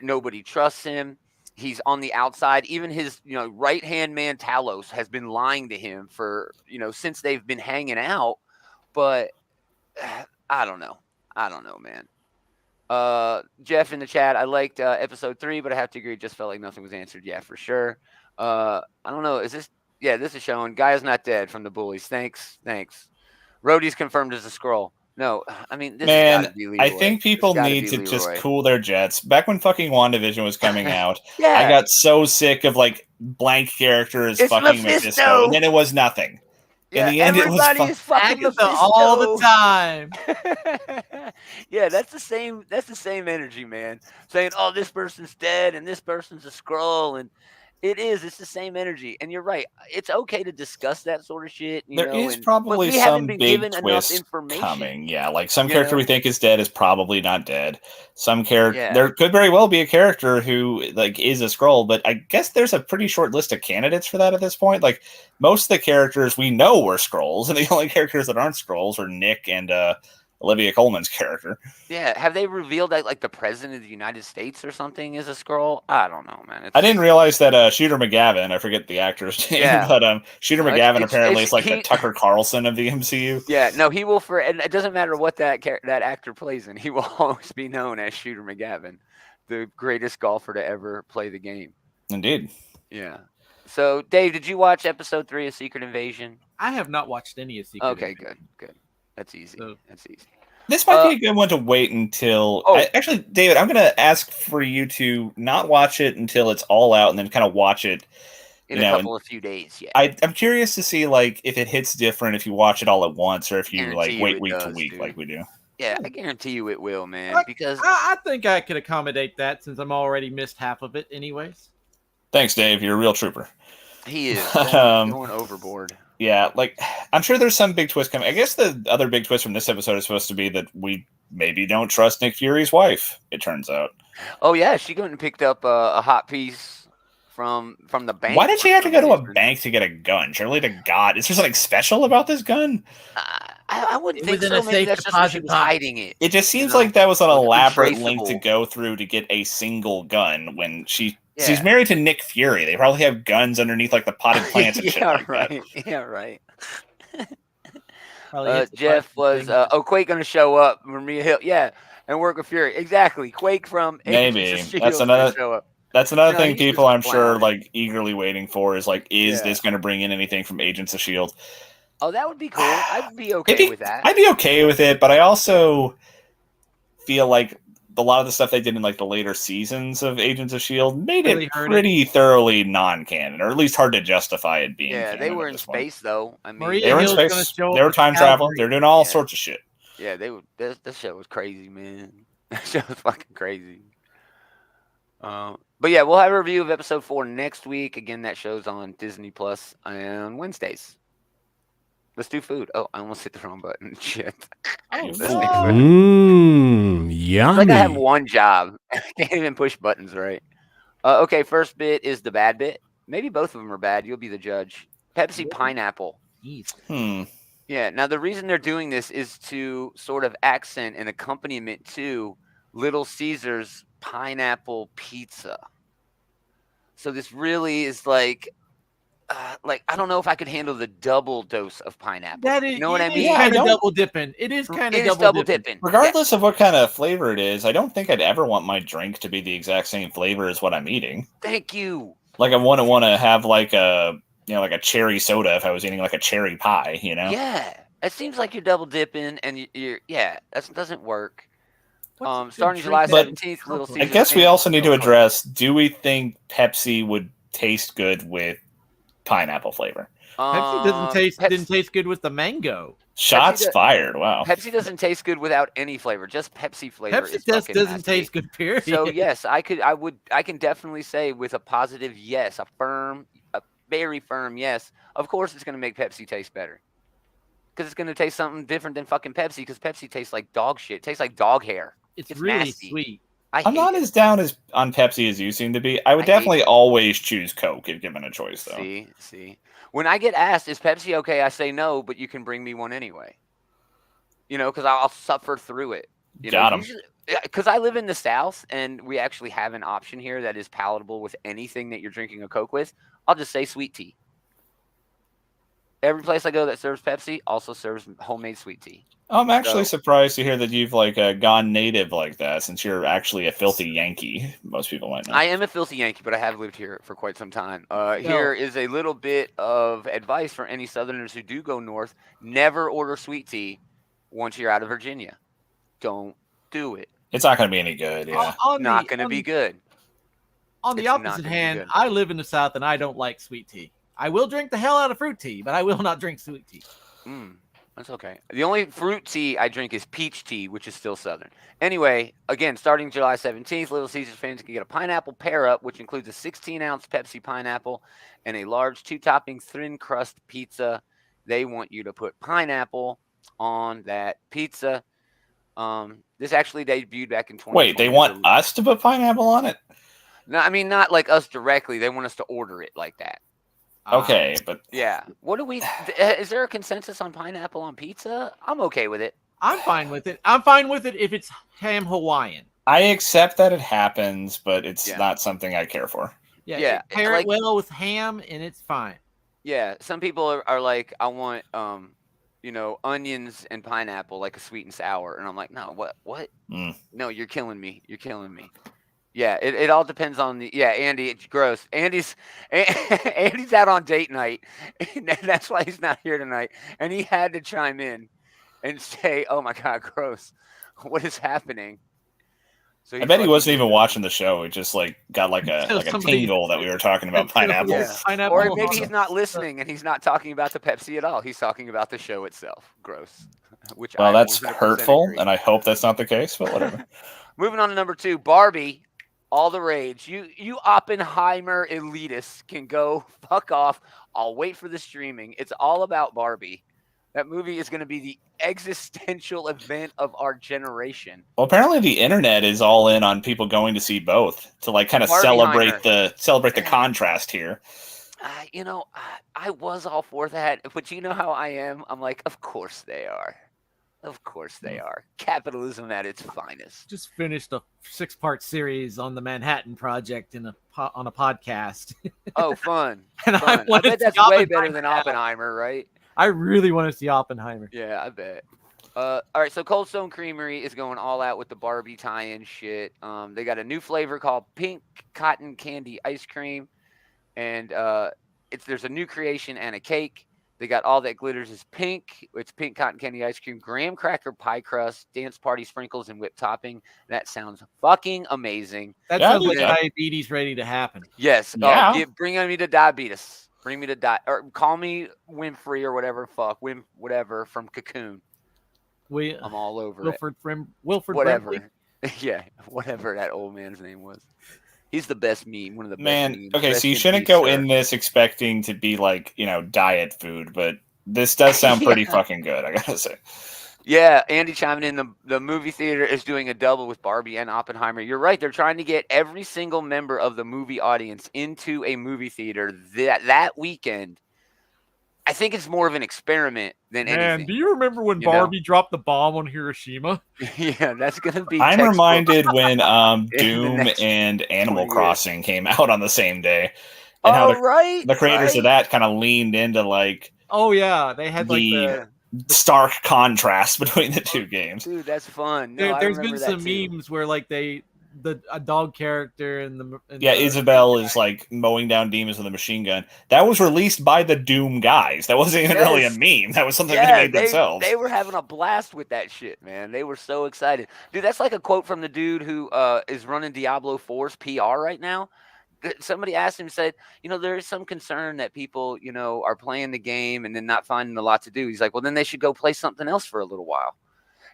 Nobody trusts him. He's on the outside. Even his, right hand man Talos has been lying to him for, since they've been hanging out. But I don't know. Man. Jeff in the chat, I liked episode 3, but I have to agree, it just felt like nothing was answered. Yeah, for sure. I don't know. Is this? Yeah, this is showing. Guy is not dead from the bullies. Thanks. Rhodey's confirmed as a scroll. No, I mean, this has got to be Leroy. I think people need to just cool their jets. Back when fucking WandaVision was coming out, I got so sick of like blank characters fucking Mephisto, and then it was nothing. Yeah, in the end, it was fucking Mephisto all the time. Yeah, that's the same. That's the same energy, man. Saying, "Oh, this person's dead and this person's a scroll," and it's the same energy. And you're right. It's okay to discuss that sort of shit. There is probably some big twist coming. Yeah, like some character we think is dead is probably not dead. Some character, there could very well be a character who like is a scroll, but I guess there's a pretty short list of candidates for that at this point. Like most of the characters we know were scrolls, and the only characters that aren't scrolls are Nick and Olivia Colman's character. Yeah, have they revealed that like the president of the United States or something is a scroll? I don't know, man. I didn't realize that Shooter McGavin, I forget the actor's name, but Shooter McGavin apparently is like the Tucker Carlson of the MCU. Yeah, no, he will and it doesn't matter what that actor plays in, he will always be known as Shooter McGavin, the greatest golfer to ever play the game. Indeed. Yeah. So, Dave, did you watch episode 3 of Secret Invasion? I have not watched any of Secret Invasion. Okay, good. That's easy. That's easy. This might be a good one to wait until. Actually, David, I'm going to ask for you to not watch it until it's all out, and then kind of watch it in a few days. Yeah, I'm curious to see like if it hits different if you watch it all at once or if you like wait week to week like we do. Yeah, I guarantee you it will, man. Because I think I could accommodate that since I'm already missed half of it, anyways. Thanks, Dave. You're a real trooper. He is going overboard. Yeah, like I'm sure there's some big twist coming. I guess the other big twist from this episode is supposed to be that we maybe don't trust Nick Fury's wife. It turns out. Oh yeah, she went and picked up a hot piece from the bank. Why did she have to go to a bank to get a gun? Surely to God, is there something special about this gun? I wouldn't think so. Maybe that's just she was hiding it. It just seems like that was an elaborate link to go through to get a single gun when she's married to Nick Fury. They probably have guns underneath like the potted plants and shit like that. Yeah, right. Jeff was Quake gonna show up. Maria Hill, and work with Fury. Exactly. Quake from maybe that's another. That's another thing people I'm sure like eagerly waiting for is like, is this going to bring in anything from Agents of S.H.I.E.L.D.? Oh, that would be cool. I'd be okay with that. I'd be okay with it, but I also feel like a lot of the stuff they did in like the later seasons of Agents of S.H.I.E.L.D. made it pretty thoroughly non-canon, or at least hard to justify it being. Yeah, they were in space though. I mean, they were in space. They were time traveling. They're doing all sorts of shit. Yeah, they would. This show was crazy, man. That show was fucking crazy. But yeah, we'll have a review of episode 4 next week. Again, that show's on Disney Plus on Wednesdays. Let's do food. Oh, I almost hit the wrong button. Shit. Yummy. It's like I have one job. I can't even push buttons right. Okay, first bit is the bad bit. Maybe both of them are bad. You'll be the judge. Pepsi pineapple. Yeah, now the reason they're doing this is to sort of accent an accompaniment to Little Caesars pineapple pizza. So this really is like I don't know if I could handle the double dose of pineapple. That is, you know what I mean? Yeah, kind of double dipping. It is kind of double dipping. Regardless of what kind of flavor it is, I don't think I'd ever want my drink to be the exact same flavor as what I'm eating. Thank you. Like I wouldn't want to have like a like a cherry soda if I was eating like a cherry pie. Yeah, it seems like you're double dipping, and that doesn't work. Starting July 17th, Little Caesars. I guess we also need to address: do we think Pepsi would taste good with pineapple flavor? Pepsi didn't taste good with the mango. Shots fired! Wow. Pepsi doesn't taste good without any flavor. Just Pepsi flavor. Pepsi just doesn't taste good. Period. So yes, I can definitely say with a positive yes, a very firm yes. Of course, it's going to make Pepsi taste better because it's going to taste something different than fucking Pepsi. Because Pepsi tastes like dog shit. It tastes like dog hair. It's really nasty. Sweet. I'm not as down on Pepsi as you seem to be. I would definitely always choose Coke if given a choice, though. See. When I get asked, is Pepsi okay? I say no, but you can bring me one anyway. Because I'll suffer through it. Got 'em. Because I live in the South and we actually have an option here that is palatable with anything that you're drinking a Coke with. I'll just say sweet tea. Every place I go that serves Pepsi also serves homemade sweet tea. I'm actually surprised to hear that you've gone native like that, since you're actually a filthy Yankee. Most people might know. I am a filthy Yankee, but I have lived here for quite some time. Here is a little bit of advice for any Southerners who do go north. Never order sweet tea once you're out of Virginia. Don't do it. It's not going to be any good. Yeah, not going to be good. On the opposite hand, I live in the South and I don't like sweet tea. I will drink the hell out of fruit tea, but I will not drink sweet tea. That's okay. The only fruit tea I drink is peach tea, which is still Southern. Anyway, again, starting July 17th, Little Caesars fans can get a pineapple pair-up, which includes a 16-ounce Pepsi pineapple and a large 2-topping thin crust pizza. They want you to put pineapple on that pizza. This actually debuted back in 2020. Wait, they want us to put pineapple on it? No, I mean, not like us directly. They want us to order it like that. Okay, but yeah, what do we? Is there a consensus on pineapple on pizza? I'm okay with it. I'm fine with it. I'm fine with it if it's ham Hawaiian. I accept that it happens, but it's not something I care for. Yeah. Pair it well with ham, and it's fine. Yeah, some people are like, I want onions and pineapple, like a sweet and sour, and I'm like, no, what? No, you're killing me. You're killing me. Yeah, it all depends on Andy, it's gross. Andy's out on date night, and that's why he's not here tonight. And he had to chime in and say, "Oh my God, gross! What is happening?" So I bet he wasn't even watching the show. He just got a tingle that we were talking about pineapple. Yeah. Or maybe he's not listening and he's not talking about the Pepsi at all. He's talking about the show itself. Gross. That's hurtful, and I hope that's not the case. But whatever. Moving on to number 2, Barbie. All the rage. You Oppenheimer elitists can go fuck off. I'll wait for the streaming. It's all about Barbie. That movie is going to be the existential event of our generation. Well, apparently the internet is all in on people going to see both to kind of celebrate the contrast here. I was all for that, but you know how I am. I'm like, of course they are. Of course they are. Capitalism at its finest. Just finished a 6-part series on the Manhattan Project on a podcast. Oh, fun. And fun. I bet that's way better than Oppenheimer, right? I really want to see Oppenheimer. Yeah, I bet. All right, so Cold Stone Creamery is going all out with the Barbie tie-in shit. They got a new flavor called Pink Cotton Candy Ice Cream. And there's a new creation and a cake. They got All That Glitters is Pink. It's pink cotton candy ice cream, graham cracker pie crust, dance party sprinkles, and whipped topping. That sounds fucking amazing. That sounds like diabetes ready to happen. Yes. Yeah. Bring me to diabetes. Bring me to or call me Winfrey or whatever. Whatever from Cocoon. I'm all over Wilford whatever. Yeah, whatever that old man's name was. He's the best meme, one of the best memes. Okay, so you shouldn't go in this expecting to be diet food, but this does sound pretty fucking good, I gotta say. Yeah, Andy chiming in, the movie theater is doing a double with Barbie and Oppenheimer. You're right, they're trying to get every single member of the movie audience into a movie theater that weekend. I think it's more of an experiment than anything. Man, do you remember when Barbie dropped the bomb on Hiroshima? Yeah, that's going to be I'm reminded when Doom and Animal Crossing came out on the same day. And how the creators of that kind of leaned into oh yeah, they had the stark contrast between the two games. Dude, that's fun. There's been some memes where a dog character and Isabel is mowing down demons with a machine gun. That was released by the Doom guys. That wasn't even really a meme. That was something they made themselves. They were having a blast with that shit, man. They were so excited. Dude, that's like a quote from the dude who is running Diablo 4's PR right now. Somebody asked him, said, there is some concern that people, are playing the game and then not finding a lot to do. He's like, well, then they should go play something else for a little while.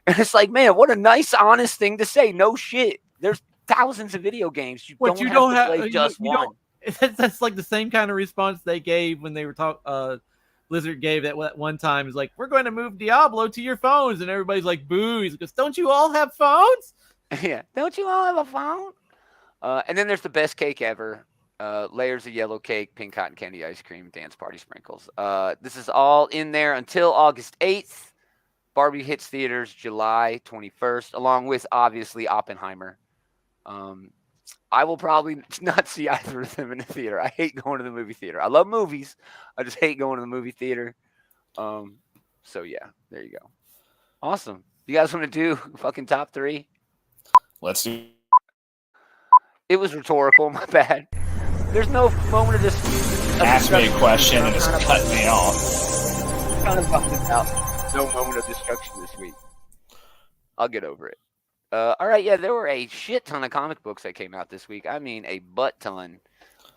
And it's like, man, what a nice, honest thing to say. No shit. There's thousands of video games. You don't have to play just one. That's like the same kind of response they gave when they were talking. Blizzard gave that one time. Is like, we're going to move Diablo to your phones, and everybody's like, boo. He goes, don't you all have phones? Yeah, don't you all have a phone? And then there's the best cake ever. Layers of yellow cake, pink cotton candy ice cream, dance party sprinkles. This is all in there until August 8th. Barbie hits theaters July 21st, along with obviously Oppenheimer. I will probably not see either of them in the theater. I hate going to the movie theater. I love movies. I just hate going to the movie theater. So yeah, there you go. Awesome. You guys want to do fucking top 3? Let's do. It was rhetorical. My bad. There's no moment of dispute. Ask me a question and just cut me off. Kind of talking about no moment of destruction this week. I'll get over it. All right, yeah, there were a shit ton of comic books that came out this week. I mean, a butt ton.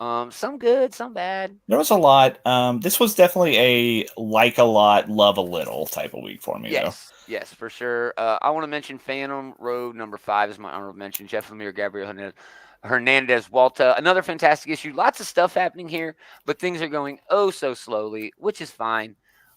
Some good, some bad. There was a lot. This was definitely a like a lot, love a little type of week for me, though. Yes, for sure. I want to mention Phantom Road #5 is my honorable mention. Jeff Lemire, Gabriel Hernandez Walta. Another fantastic issue. Lots of stuff happening here, but things are going so slowly, which is fine.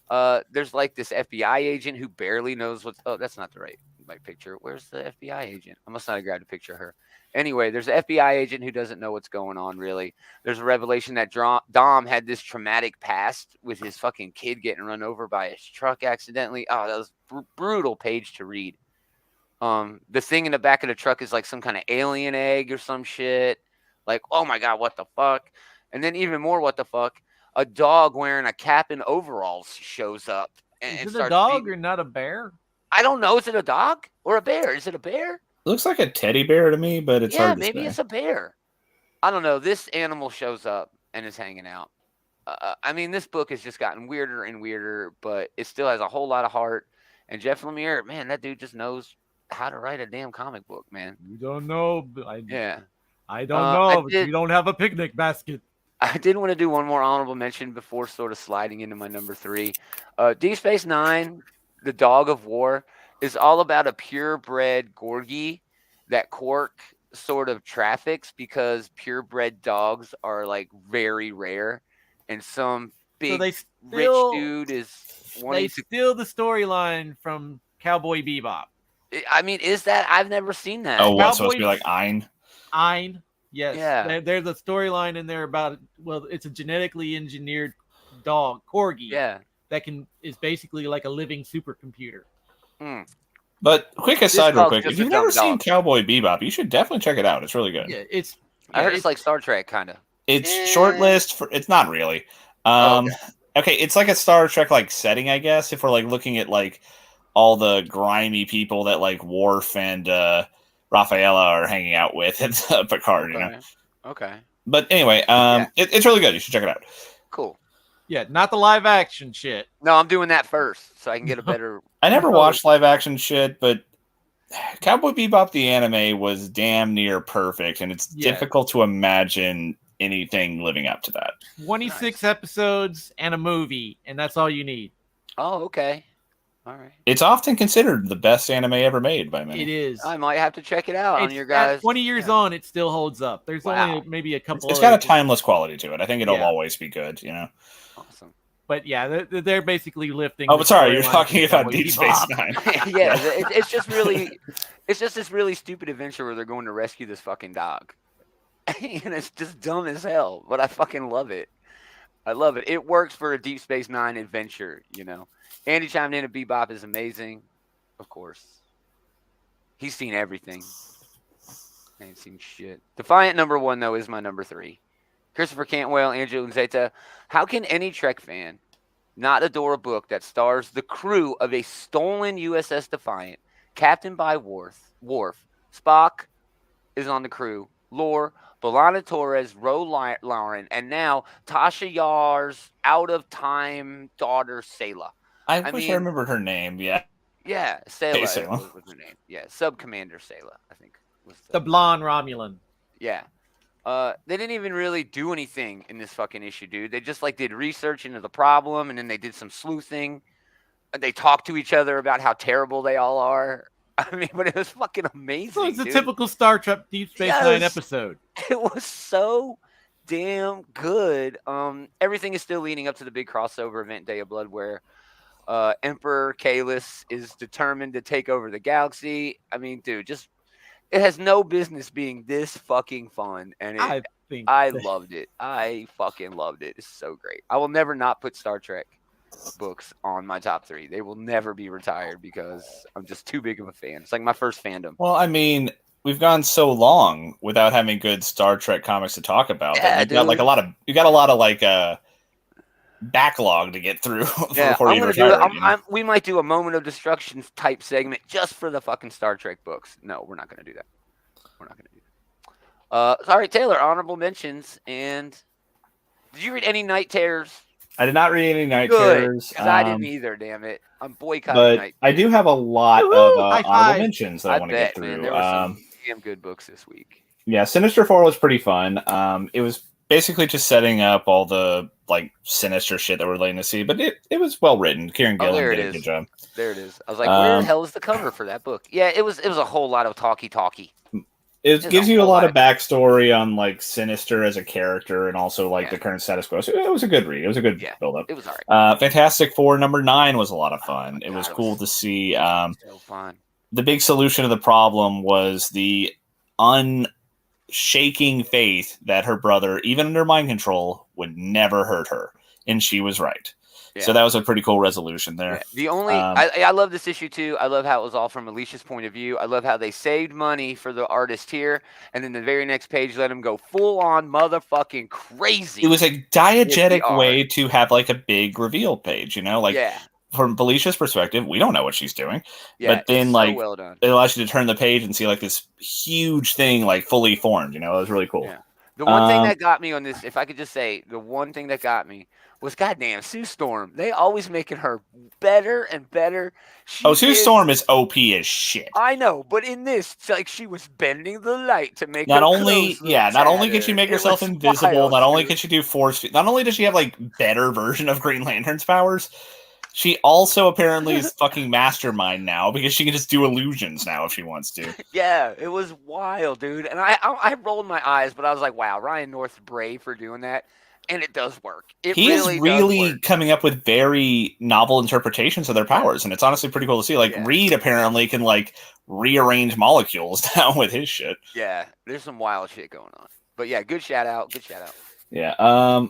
There's like this FBI agent who barely knows what's. Oh, that's not the right picture. Where's the FBI agent? I must not have grabbed a picture of her. Anyway, there's an FBI agent who doesn't know what's going on, really. There's a revelation that Dom had this traumatic past with his fucking kid getting run over by his truck accidentally. Oh, that was brutal page to read. The thing in the back of the truck is like some kind of alien egg or some shit. Like, oh my God, what the fuck? And then even more, what the fuck? A dog wearing a cap and overalls shows up. Is it a dog or not a bear? I don't know. Is it a dog or a bear? Is it a bear? Looks like a teddy bear to me, but it's hard to maybe say. it's a bear. I don't know. This animal shows up and is hanging out. I mean, this book has just gotten weirder and weirder, but it still has a whole lot of heart. And Jeff Lemire, man, that dude just knows how to write a damn comic book, man. You don't know. I don't know, but you don't have a picnic basket. I did want to do one more honorable mention before sort of sliding into my number 3. Deep Space Nine, The Dog of War, is all about a purebred Gorgie that Quark sort of traffics because purebred dogs are like very rare, and some big rich dude is wanting they steal the storyline from Cowboy Bebop. I mean, is that? I've never seen that. Oh, what's supposed to be like Ein? Ein, yes. Yeah. There's a storyline in there about, well, it's a genetically engineered dog, Corgi. Yeah. That is basically like a living supercomputer. But quick aside, real quick, if you've never seen dog. Cowboy Bebop, you should definitely check it out. It's really good. Yeah, I heard it's like Star Trek, kind of. It's short list. It's not really. Okay, it's like a Star Trek like setting, I guess. If we're like looking at like all the grimy people that like Worf and Rafaela are hanging out with at Picard, you know. Okay. But anyway, it's really good. You should check it out. Cool. Yeah, not the live action shit. No, I'm doing that first so I can get a better. I never watched live action shit, but Cowboy Bebop the anime was damn near perfect, and it's difficult to imagine anything living up to that. 26 episodes and a movie, and that's all you need. Oh, okay. All right. It's often considered the best anime ever made by many. It is. I might have to check it out on your guys. 20 years on, it still holds up. There's only maybe a couple. It's got a timeless quality to it. I think it'll always be good, you know. Awesome. But yeah, they're basically lifting. Oh, but sorry, you're talking about Deep Space Nine. It's just this really stupid adventure where they're going to rescue this fucking dog, and it's just dumb as hell. But I fucking love it. I love it. It works for a Deep Space Nine adventure, you know. Andy chimed in. Bebop is amazing, of course. He's seen everything. I ain't seen shit. Defiant #1 though is my number 3. Christopher Cantwell, Andrew Unzeta. How can any Trek fan not adore a book that stars the crew of a stolen USS Defiant, captained by Worf? Spock is on the crew. Lore, B'Elanna Torres, Ro Lauren, and now Tasha Yar's out-of-time daughter, Sayla. I wish I remembered her name, Yeah, Sayla was her name. Yeah, Sub-Commander Sayla, I think. Was the blonde Romulan. Yeah. They didn't even really do anything in this fucking issue, dude. They just like did research into the problem, and then they did some sleuthing. And they talked to each other about how terrible they all are. I mean, but it was fucking amazing. So it's a typical Star Trek Deep Space Nine episode. It was so damn good. Everything is still leading up to the big crossover event, Day of Blood, where Emperor Kahless is determined to take over the galaxy. I mean, dude, it has no business being this fucking fun, and I loved it. I fucking loved it. It's so great. I will never not put Star Trek books on my top 3. They will never be retired because I'm just too big of a fan. It's like my first fandom. Well, I mean, we've gone so long without having good Star Trek comics to talk about that you've got like you got a lot of like backlog to get through before you retire. We might do a Moment of Destruction type segment just for the fucking Star Trek books. No, we're not going to do that. We're not going to do that. All right, Taylor, honorable mentions. And did you read any Night Terrors? I did not read any Night Terrors. Because I didn't either, damn it. I'm boycotting but Night Terrors. I do have a lot of honorable mentions that I want to get through. Man, there were some damn good books this week. Yeah, Sinister 4 was pretty fun. It was basically just setting up all the like sinister shit that we're letting to see, but it was well written. Kieran Gillen did a good job. There it is. I was like, where the hell is the cover for that book? Yeah, it was a whole lot of talky. It gives you a lot of backstory on like Sinister as a character and also like the current status quo. So it was a good read. It was a good build up. It was all right. Fantastic Four number 9 was a lot of fun. It was cool to see. So fun. The big solution to the problem was the unshaking faith that her brother, even under mind control, would never hurt her, and she was right. Yeah. So that was a pretty cool resolution there. Yeah. The only I love this issue too. I love how it was all from Alicia's point of view. I love how they saved money for the artist here, and then the very next page let him go full on motherfucking crazy. It was a diegetic way to have like a big reveal page, you know, like from Alicia's perspective, we don't know what she's doing, but then like well done. It allows you to turn the page and see like this huge thing like fully formed. You know, it was really cool. Yeah. The one thing that got me on this, if I could just say, the one thing that got me was goddamn Sue Storm. They always making her better and better. Sue Storm is OP as shit. I know, but in this, it's like she was bending the light to make not only can she make herself invisible, wild, not only can she do force, not only does she have like better version of Green Lantern's powers, she also apparently is fucking mastermind now because she can just do illusions now if she wants to. Yeah, it was wild, dude. And I rolled my eyes, but I was like, wow, Ryan North's brave for doing that. And it does work. He is really coming up with very novel interpretations of their powers, and it's honestly pretty cool to see. Like Reed apparently can like rearrange molecules now with his shit. Yeah, there's some wild shit going on. But yeah, good shout out. Yeah.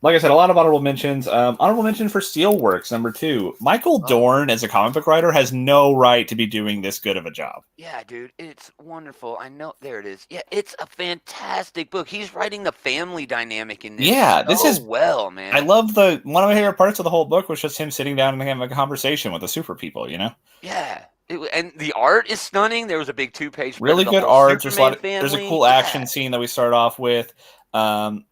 Like I said, a lot of honorable mentions. Honorable mention for Steelworks, number 2. Michael Dorn, as a comic book writer, has no right to be doing this good of a job. Yeah, dude, it's wonderful. I know. There it is. Yeah, it's a fantastic book. He's writing the family dynamic in this. Yeah, this is well, man. I love one of my favorite parts of the whole book was just him sitting down and having a conversation with the super people, you know? Yeah. And the art is stunning. There was a big 2-page. Really good art. There's a cool action scene that we start off with. And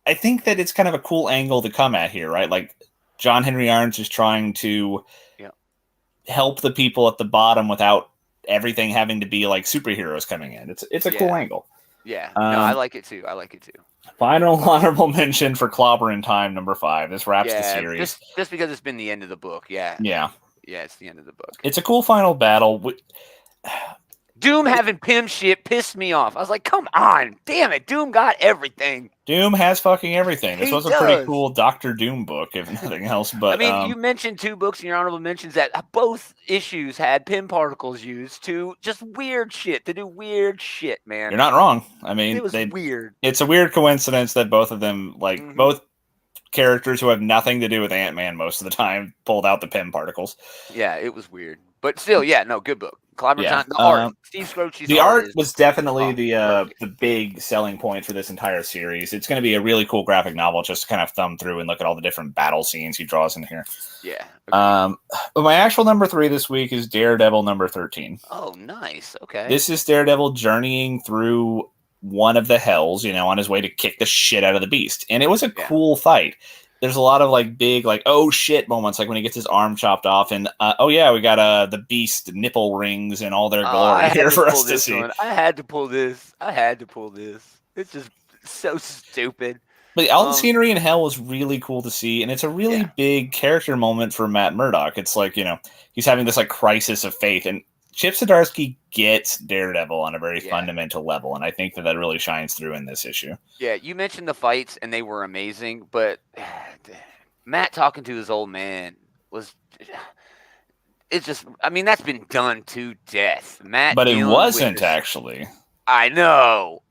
I think that it's kind of a cool angle to come at here, right? Like John Henry Irons is trying to help the people at the bottom without everything having to be like superheroes coming in. It's a cool angle. Yeah, no, I like it too. Final honorable mention for Clobber in Time, number 5. This wraps the series. Just because it's been the end of the book. Yeah, it's the end of the book. It's a cool final battle. Doom having Pym shit pissed me off. I was like, come on. Damn it. Doom got everything. Doom has fucking everything. This was a pretty cool Dr. Doom book, if nothing else. But I mean, you mentioned 2 books in your honorable mentions that both issues had Pym particles used to just weird shit, to do weird shit, man. You're not wrong. I mean, it was weird. It's a weird coincidence that both of them, like, both characters who have nothing to do with Ant-Man most of the time, pulled out the Pym particles. Yeah, it was weird. But still, good book. The art. Steve Scroce's the art was definitely the big selling point for this entire series. It's going to be a really cool graphic novel just to kind of thumb through and look at all the different battle scenes he draws in here. Yeah. Okay. But my actual number 3 this week is Daredevil number 13. Oh, nice. Okay. This is Daredevil journeying through one of the hells, on his way to kick the shit out of the Beast. And it was a cool fight. There's a lot of like big like oh shit moments, like when he gets his arm chopped off, and we got the Beast nipple rings and all their glory here for us to see. I had to pull this. It's just so stupid. But all the scenery in hell was really cool to see, and it's a really big character moment for Matt Murdock. It's like he's having this like crisis of faith, and Chip Zdarsky gets Daredevil on a very fundamental level, and I think that really shines through in this issue. Yeah, you mentioned the fights, and they were amazing, but Matt talking to his old man was... It's just... I mean, that's been done to death. But it wasn't, actually. I know.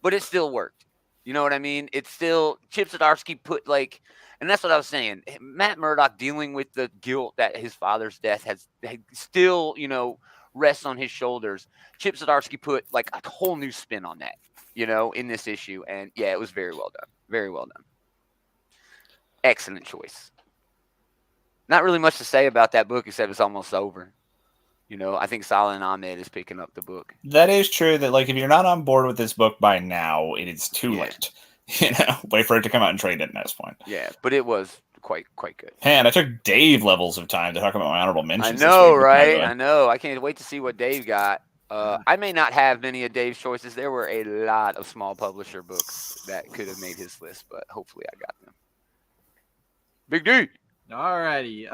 But it still worked. You know what I mean? It's still Chip Zdarsky put like, and that's what I was saying. Matt Murdock dealing with the guilt that his father's death has still, rests on his shoulders. Chip Zdarsky put like a whole new spin on that, in this issue. And yeah, it was very well done. Very well done. Excellent choice. Not really much to say about that book except it's almost over. I think Salah and Ahmed is picking up the book. That is true. That like if you're not on board with this book by now, it is too late. Wait for it to come out and trade it at this point. Yeah, but it was quite good. Man, I took Dave levels of time to talk about my honorable mentions. I know, right? I know. I can't wait to see what Dave got. I may not have many of Dave's choices. There were a lot of small publisher books that could have made his list, but hopefully I got them. Big D. Alrighty.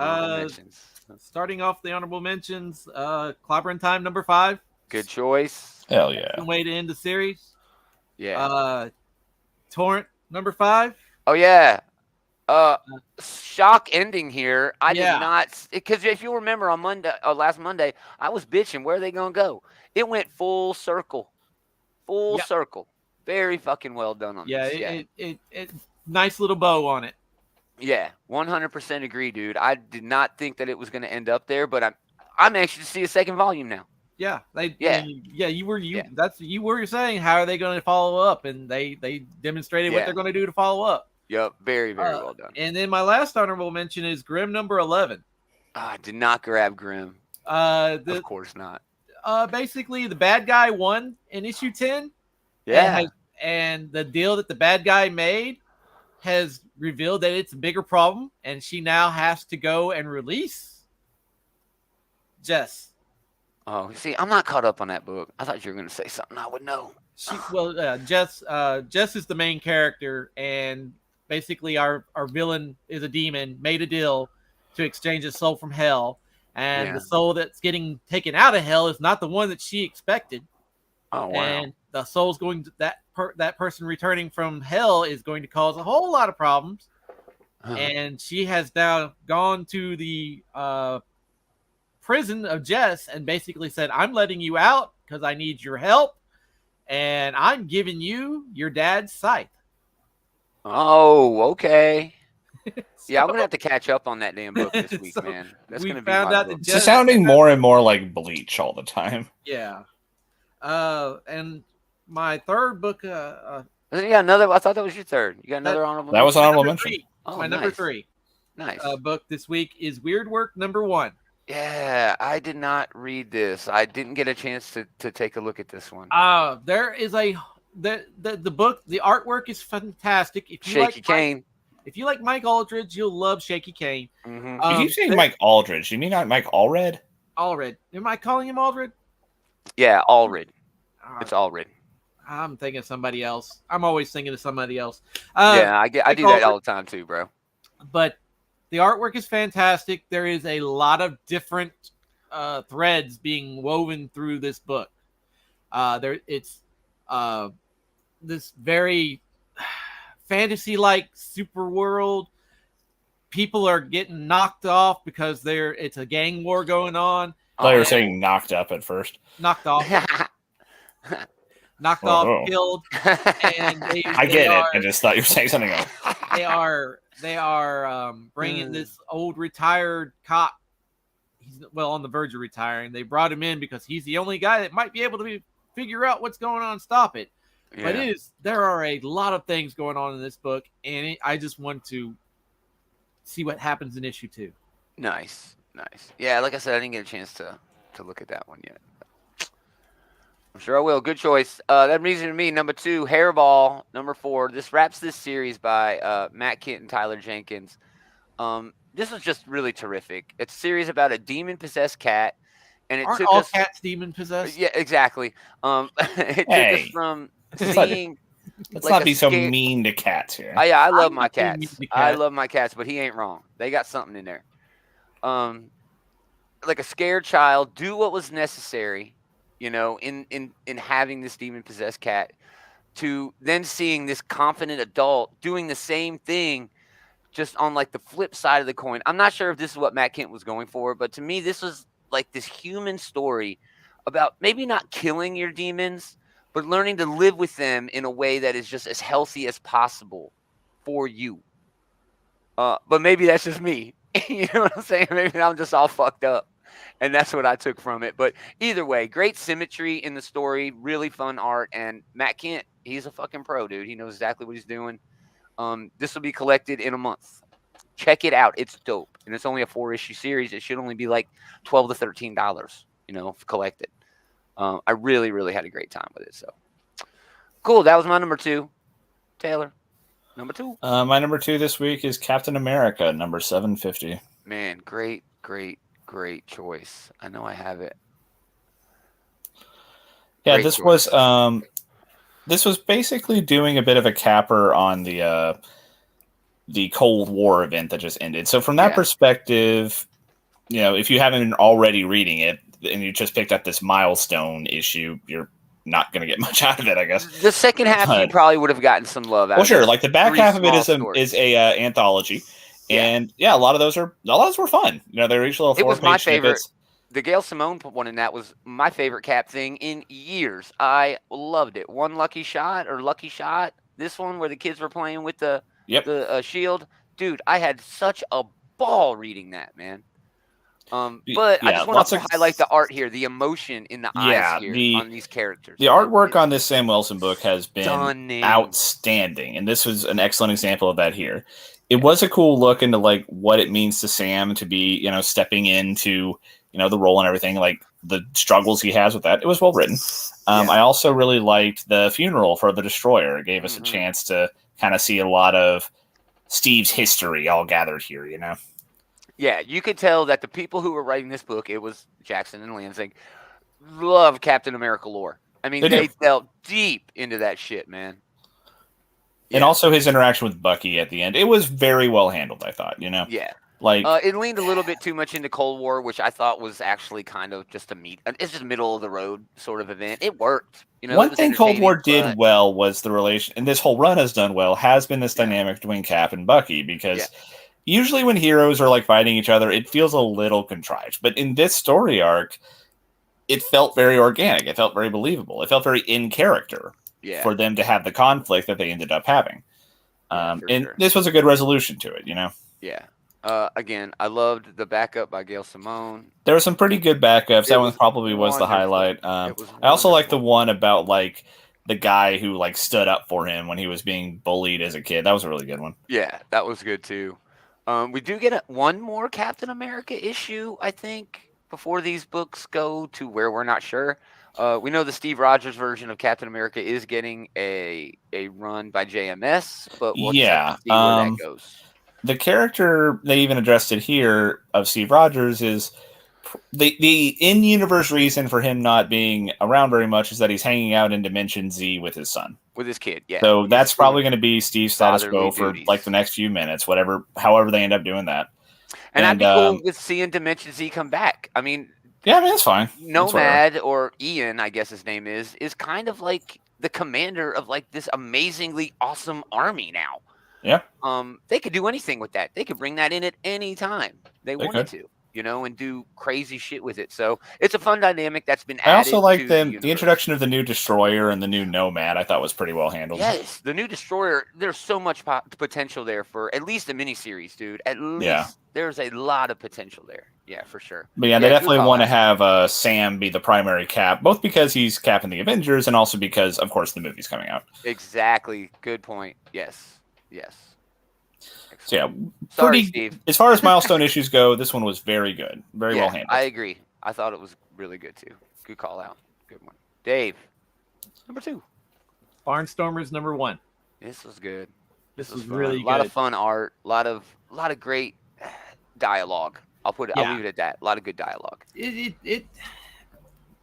Starting off the honorable mentions, Clobbering Time number 5. Good choice. Hell yeah. Way to end the series. Yeah. Torrent number 5. Oh yeah. Shock ending here. I did not, because if you remember on last Monday, I was bitching. Where are they gonna go? It went full circle. Full circle. Very fucking well done on this. Yeah. It nice little bow on it. Yeah, 100% agree, dude. I did not think that it was going to end up there, but I'm anxious to see a second volume now. Yeah, you were saying how are they going to follow up, and they demonstrated what they're going to do to follow up. Yep, very well done. And then my last honorable mention is Grimm number 11. I did not grab Grimm. Of course not. Basically, the bad guy won in issue 10. Yeah, and the deal that the bad guy made has revealed that it's a bigger problem, and she now has to go and release Jess. Oh, see, I'm not caught up on that book. I thought you were going to say something I would know. Jess is the main character, and basically our villain is a demon, made a deal to exchange his soul from hell, and the soul that's getting taken out of hell is not the one that she expected. Oh, wow. And the soul's going to that person returning from hell is going to cause a whole lot of problems. And she has now gone to the prison of Jess and basically said, I'm letting you out because I need your help, and I'm giving you your dad's scythe. Oh, okay. Yeah, I'm gonna have to catch up on that damn book this week, man. That's gonna be my book. It's sounding more and more like Bleach all the time. Yeah. And my third book. Another. I thought that was your third. You got another honorable. That was an honorable mention. My number 3. Nice. Book this week is Weird Work number 1. Yeah, I did not read this. I didn't get a chance to take a look at this one. There is the book. The artwork is fantastic. If you Shaky Kane. If you like Mike Aldridge, you'll love Shaky Kane. Mm-hmm. You keep saying Mike Aldridge. You mean not Mike Allred? Allred. Am I calling him Aldred? Yeah, Allred. It's Allred. I'm thinking of somebody else. I'm always thinking of somebody else. I do that all the time too, bro. But the artwork is fantastic. There is a lot of different threads being woven through this book. It's this very fantasy-like super world. People are getting knocked off because it's a gang war going on. I thought you were saying knocked up at first. Knocked off. Knocked off, killed. And I get it. I just thought you were saying something else. They are bringing this old retired cop. He's on the verge of retiring. They brought him in because he's the only guy that might be able to figure out what's going on and stop it. Yeah. But there are a lot of things going on in this book, and I just want to see what happens in issue 2. Nice. Yeah, like I said, I didn't get a chance to look at that one yet. I'm sure I will. Good choice. That brings me to number 2, Hairball, number 4. This wraps this series by Matt Kent and Tyler Jenkins. This was just really terrific. It's a series about a demon-possessed cat, and Aren't all cats demon-possessed? Yeah, exactly. It took us from seeing. Let's not be so mean to cats here. I love my cats. I love my cats, but he ain't wrong. They got something in there. Like a scared child, do what was necessary, in having this demon possessed cat, to then seeing this confident adult doing the same thing, just on like the flip side of the coin. I'm not sure if this is what Matt Kent was going for, but to me, this was like this human story about maybe not killing your demons, but learning to live with them in a way that is just as healthy as possible for you. But maybe that's just me. You know what I'm saying? Maybe I'm just all fucked up. And that's what I took from it. But either way, great symmetry in the story, really fun art. And Matt Kent, he's a fucking pro, dude. He knows exactly what he's doing. This will be collected in a month. Check it out. It's dope. And it's only a 4-issue series. It should only be like $12 to $13, collected. I really, really had a great time with it. So cool. That was my number 2. Taylor, number 2. My number 2 this week is Captain America, number 750. Man, great choice. I know I have it. Yeah, great this was basically doing a bit of a capper on the Cold War event that just ended. So from that perspective, if you haven't been already reading it and you just picked up this milestone issue, you're not going to get much out of it, I guess. The second half, you probably would have gotten some love out of it. Well, sure. Like the back half of it is a anthology. And a lot of those were fun. They're each little 4-page. It was my favorite. Snippets. The Gail Simone one in that was my favorite Cap thing in years. I loved it. One Lucky Shot. This one where the kids were playing with the shield. Dude, I had such a ball reading that, man. But I just want to highlight the art here, the emotion in the eyes here on these characters. The artwork on this Sam Wilson book has been outstanding, and this was an excellent example of that here. It was a cool look into like what it means to Sam to be, stepping into, the role and everything, like the struggles he has with that. It was well written. I also really liked the funeral for the Destroyer. It gave us a chance to kind of see a lot of Steve's history all gathered here, Yeah, you could tell that the people who were writing this book, it was Jackson and Lansing, love Captain America lore. I mean, they delved deep into that shit, man. And also his interaction with Bucky at the end. It was very well handled, I thought, Yeah. Like it leaned a little bit too much into Cold War, which I thought was actually kind of just it's just middle of the road sort of event. It worked. One thing Cold War did well was the relation, and this whole run has done well, has been this dynamic between Cap and Bucky, because usually when heroes are like fighting each other, it feels a little contrived. But in this story arc, it felt very organic. It felt very believable. It felt very in character for them to have the conflict that they ended up having. This was a good resolution to it, Yeah. Again, I loved the backup by Gail Simone. There were some pretty good backups. That one probably was the highlight. I also like the one about like the guy who like stood up for him when he was being bullied as a kid. That was a really good one. Yeah, that was good too. We do get one more Captain America issue, I think, before these books go to where we're not sure. We know the Steve Rogers version of Captain America is getting a run by JMS, but we'll check to see where that goes. The character, they even addressed it here, of Steve Rogers is the in-universe reason for him not being around very much is that he's hanging out in Dimension Z with his son. With his kid, yeah. So that's probably going to be Steve's status quo for like the next few minutes, however they end up doing that. And I'd be cool with seeing Dimension Z come back. I mean, that's fine. Nomad, or Ian, I guess his name is kind of like the commander of like this amazingly awesome army now. Yeah. They could do anything with that. They could bring that in at any time they wanted to, and do crazy shit with it. So it's a fun dynamic that's been added. I also like the introduction of the new Destroyer and the new Nomad. I thought was pretty well handled. Yes, the new Destroyer. There's so much potential there for at least a miniseries, dude. At least there's a lot of potential there. Yeah, for sure. But they definitely want to have Sam be the primary Cap, both because he's Cap in the Avengers and also because, of course, the movie's coming out. Exactly. Good point. Yes. So Sorry, Steve. As far as milestone issues go, this one was very good, very well handled. I agree. I thought it was really good too. Good call out. Good one, Dave. Number 2, Barnstormers number 1. This was good. This was really good. A lot of fun art. A lot of great dialogue. I'll leave it at that. A lot of good dialogue.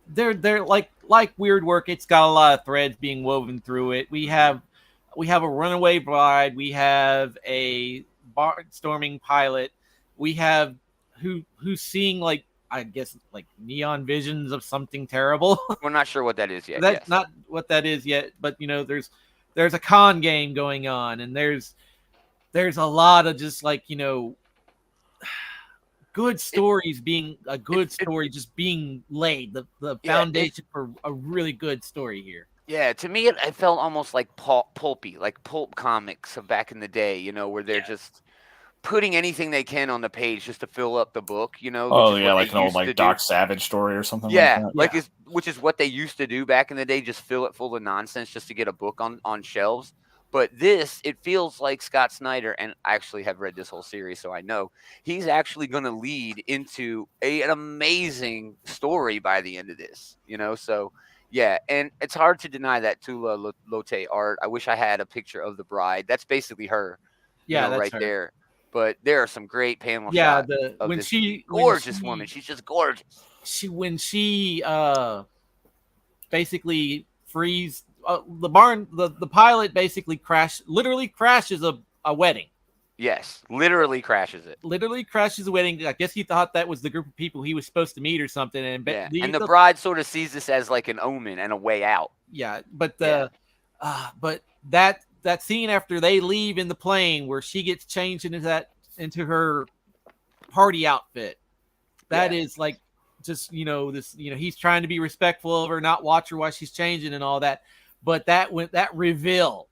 They're like weird work. It's got a lot of threads being woven through it. We have a runaway bride. We have a barnstorming pilot. We have who's seeing like, I guess, like neon visions of something terrible. We're not sure what that is yet. That's not what that is yet. But there's a con game going on, and there's a lot of just like good stories being a good story just being laid. The foundation for a really good story here. Yeah, to me, it felt almost like pulpy, like pulp comics of back in the day, where they're just putting anything they can on the page just to fill up the book, which Oh is yeah, what they like an old used to like do. Doc Savage story or something like Yeah, that. Yeah. which is what they used to do back in the day, just fill it full of nonsense just to get a book on shelves. But it feels like Scott Snyder, and I actually have read this whole series, so I know he's actually going to lead into an amazing story by the end of this. So yeah, and it's hard to deny that Tula Lote art. I wish I had a picture of the bride. That's basically her, Yeah, that's right her. there. But there are some great panel Yeah, shots of when this she gorgeous woman. She's just gorgeous. when she basically frees the pilot basically literally crashes a wedding. Yes, literally crashes it. Literally crashes a wedding. I guess he thought that was the group of people he was supposed to meet or something. And Yeah, and the bride sort of sees this as like an omen and a way out. Yeah, but but that scene after they leave in the plane where she gets changed into her party outfit, that is like just he's trying to be respectful of her, not watch her while she's changing and all that. But that reveal.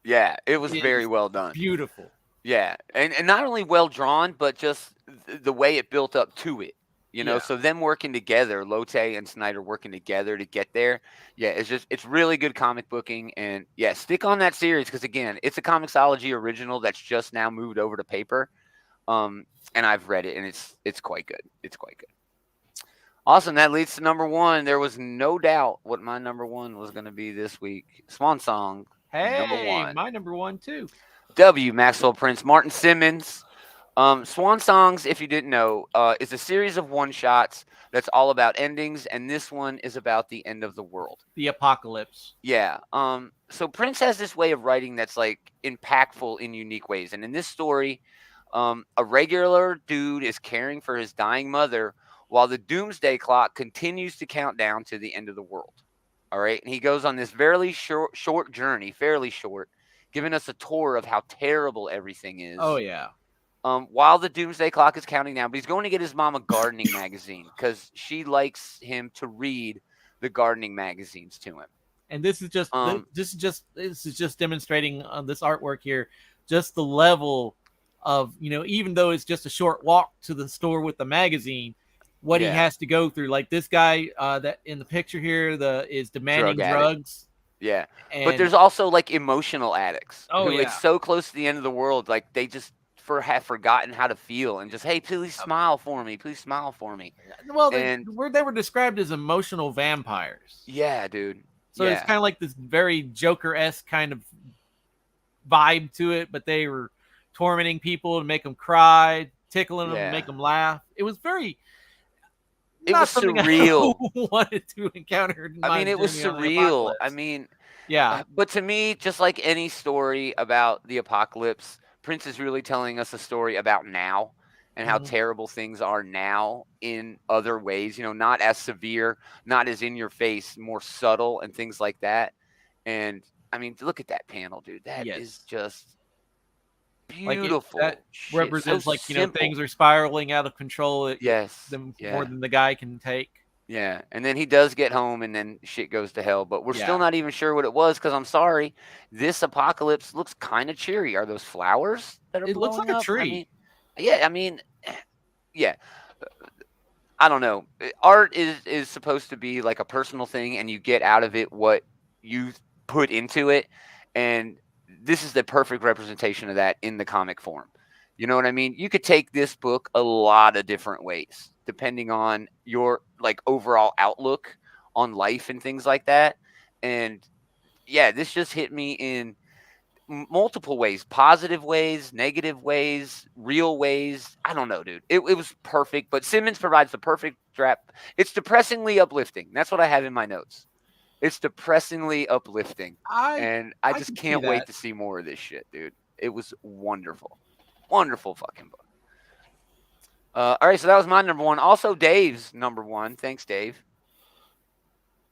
Yeah, it was very well done. Beautiful. Yeah, and not only well drawn, but just the way it built up to it. Yeah. So them working together, Lotte and Snyder working together to get there. Yeah, it's really good comic booking, and yeah, stick on that series because again, it's a Comixology original that's just now moved over to paper. And I've read it, and it's quite good. It's quite good. Awesome. That leads to number one. There was no doubt what my number one was going to be this week. Swan Song. Hey, number one. my number one too. W. Maxwell Prince, Martin Simmons. Swan Songs, if you didn't know, is a series of one-shots that's all about endings, and this one is about the end of the world. The apocalypse. Yeah. So Prince has this way of writing that's like impactful in unique ways. And in this story, a regular dude is caring for his dying mother while the doomsday clock continues to count down to the end of the world. All right. And he goes on this fairly short journey, giving us a tour of how terrible everything is. Oh, yeah. While the doomsday clock is counting down, but he's going to get his mom a gardening magazine because she likes him to read the gardening magazines to him. And this is just demonstrating on this artwork here, just the level of, even though it's just a short walk to the store with the magazine, what he has to go through. Like this guy that in the picture here is demanding drugs. Yeah. But there's also like emotional addicts who it's so close to the end of the world. Like they just have forgotten how to feel and just, hey, please smile for me. Please smile for me. Well, they were described as emotional vampires. Yeah, dude. So it's kind of like this very Joker-esque kind of vibe to it, but they were tormenting people to make them cry, tickling them to make them laugh. It was very... It was surreal. I wanted to encounter. It was surreal. But to me, just like any story about the apocalypse, Prince is really telling us a story about now and how terrible things are now in other ways. Not as severe, not as in your face, more subtle and things like that. And look at that panel, dude. That is just beautiful. That represents things are spiraling out of control. More than the guy can take. Yeah, and then he does get home, and then shit goes to hell. But we're still not even sure what it was because I'm sorry, this apocalypse looks kind of cheery. Are those flowers that are? It looks like a tree. I don't know. Art is supposed to be like a personal thing, and you get out of it what you put into it, and this is the perfect representation of that in the comic form. You know what I mean? You could take this book a lot of different ways, depending on your like overall outlook on life and things like that. And yeah, this just hit me in multiple ways, positive ways, negative ways, real ways. I don't know, dude. It was perfect, but Simmons provides the perfect drop. It's depressingly uplifting. That's what I have in my notes. It's depressingly uplifting. I just can't wait to see more of this shit, dude. It was wonderful. Wonderful fucking book. All right, so that was my number one. Also, Dave's number one. Thanks, Dave.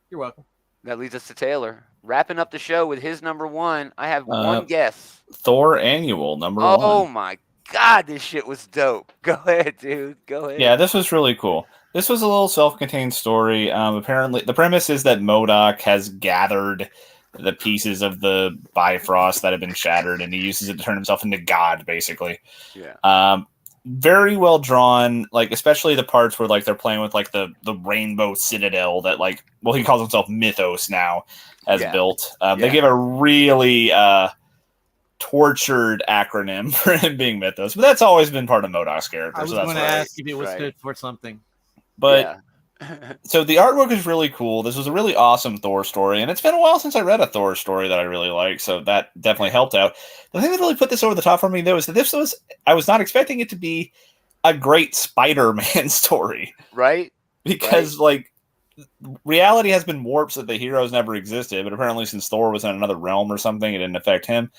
You're welcome. That leads us to Taylor. Wrapping up the show with his number one. I have one guess. Thor Annual, number one. Oh, my God, this shit was dope. Go ahead, dude. Go ahead. Yeah, this was really cool. This was a little self-contained story. Apparently, the premise is that MODOK has gathered the pieces of the Bifrost that have been shattered, and he uses it to turn himself into God, basically. Yeah. Very well drawn, like especially the parts where like they're playing with like the Rainbow Citadel that like, well, he calls himself Mythos now, has built. They give a really tortured acronym for him being Mythos, but that's always been part of MODOK's character. I was so that's going to right. ask if it was fit for something. But so the artwork is really cool. This was a really awesome Thor story, and it's been a while since I read a Thor story that I really liked, so that definitely helped out. The thing that really put this over the top for me, though, is that I was not expecting it to be a great Spider-Man story. Right? Because, like, reality has been warped so that the heroes never existed, but apparently since Thor was in another realm or something, it didn't affect him.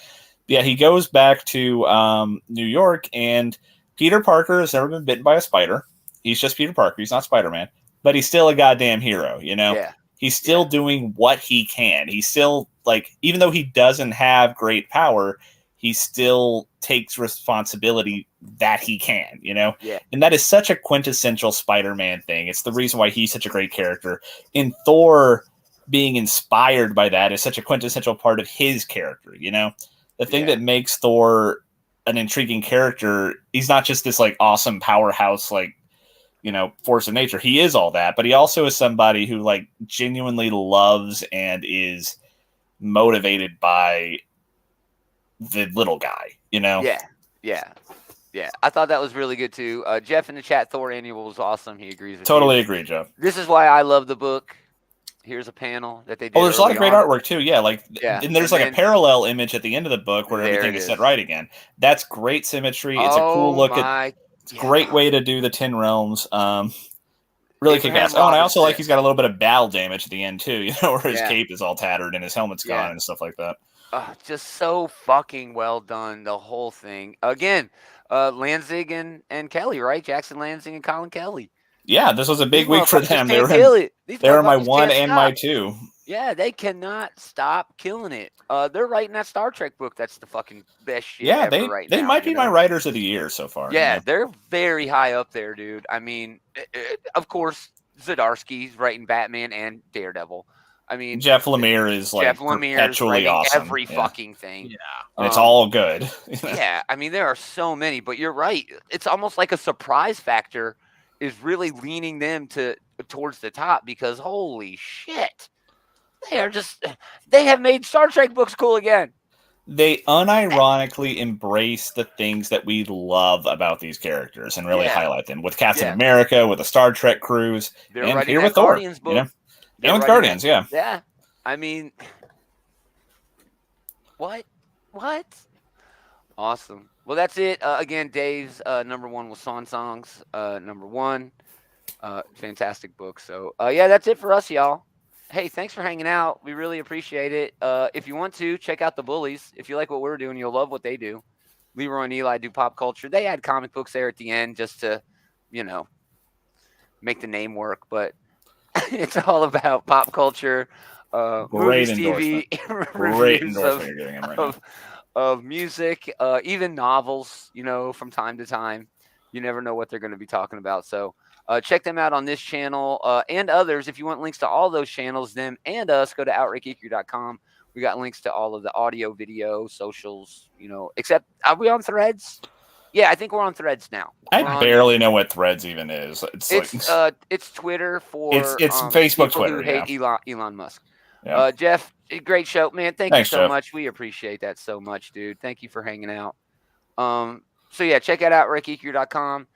But yeah, he goes back to New York, and Peter Parker has never been bitten by a spider. He's just Peter Parker. He's not Spider-Man. But he's still a goddamn hero, you know? Yeah. He's still doing what he can. He's still, like, even though he doesn't have great power, he still takes responsibility that he can, you know? Yeah. And that is such a quintessential Spider-Man thing. It's the reason why he's such a great character. And Thor being inspired by that is such a quintessential part of his character, you know? The thing that makes Thor an intriguing character, he's not just this, like, awesome powerhouse, like, you know, force of nature. He is all that, but he also is somebody who like genuinely loves and is motivated by the little guy, you know? Yeah. I thought that was really good too. Jeff in the chat, Thor Annual was awesome. He agrees with Totally you. agree, Jeff. This is why I love the book. Here's a panel that they did. Oh, there's a lot of great artwork too. Yeah, like and there's like a parallel image at the end of the book where everything is set right again. That's great symmetry. It's a cool look at. It's a great way to do the 10 realms. Really kick ass. Oh, and I also like he's got a little bit of battle damage at the end too, you know, where his cape is all tattered and his helmet's gone and stuff like that. Just so fucking well done, the whole thing. Again, Lanzig and Kelly, right? Jackson Lanzig and Colin Kelly. Yeah, this was a big week for them. They were my 1 and my 2. Yeah, they cannot stop killing it. They're writing that Star Trek book. That's the fucking best shit ever right now. They might be my writers of the year so far. Yeah, they're very high up there, dude. I mean, of course, Zdarsky's writing Batman and Daredevil. I mean, Jeff Lemire is like perpetually awesome. Every fucking thing. Yeah, and it's all good. Yeah, I mean, there are so many, but you're right. It's almost like a surprise factor is really leaning them towards the top because holy shit. They have made Star Trek books cool again. They unironically embrace the things that we love about these characters and really highlight them. With Captain America, with the Star Trek crews, and here with Thor, you know? And with Guardians, Yeah. I mean, what? Awesome. Well, that's it. Again, Dave's number 1 was Song Songs. Number 1. Fantastic book. So, that's it for us, y'all. Hey, thanks for hanging out. We really appreciate it. If you want to, check out the Bullies. If you like what we're doing, you'll love what they do. Leroy and Eli do pop culture. They add comic books there at the end just to, you know, make the name work. But it's all about pop culture, great movies, TV, reviews of music, even novels, you know, from time to time. You never know what they're going to be talking about. So check them out on this channel and others. If you want links to all those channels, them and us, go to OutRickGeekery.com. We got links to all of the audio, video, socials, you know, except are we on Threads? Yeah, I think we're on Threads now. I barely know what Threads even is. It's Twitter for it's Facebook, Twitter. Who hate Elon Musk. Yeah. Jeff, great show, man. Thanks you so much. We appreciate that so much, dude. Thank you for hanging out. So yeah, check it out, RickEaker.com.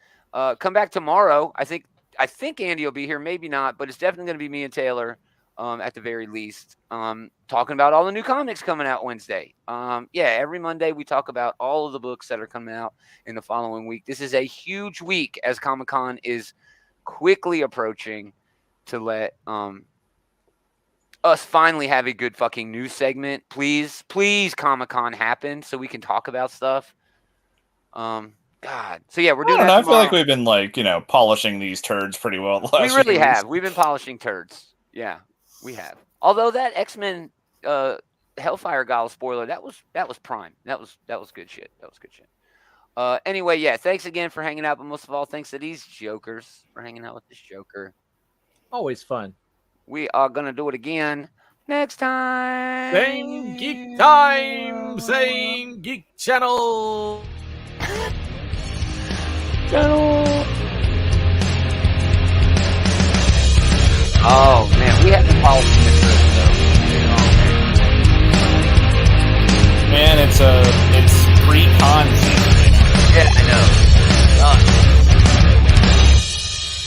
Come back tomorrow. I think Andy will be here, maybe not, but it's definitely going to be me and Taylor. At the very least, talking about all the new comics coming out Wednesday. Every Monday we talk about all of the books that are coming out in the following week. This is a huge week as Comic-Con is quickly approaching to let us finally have a good fucking news segment. Please Comic-Con happen so we can talk about stuff. God. So yeah, we're doing that I feel like we've been like, you know, polishing these turds pretty well. We really have. We've been polishing turds. Yeah. We have. Although that X-Men Hellfire Gala spoiler, that was prime. That was good shit. Anyway, yeah, thanks again for hanging out, but most of all, thanks to these jokers for hanging out with this joker. Always fun. We are gonna do it again next time. Same geek time, same geek channel. Oh man, we have to follow Man, it's pre-con season.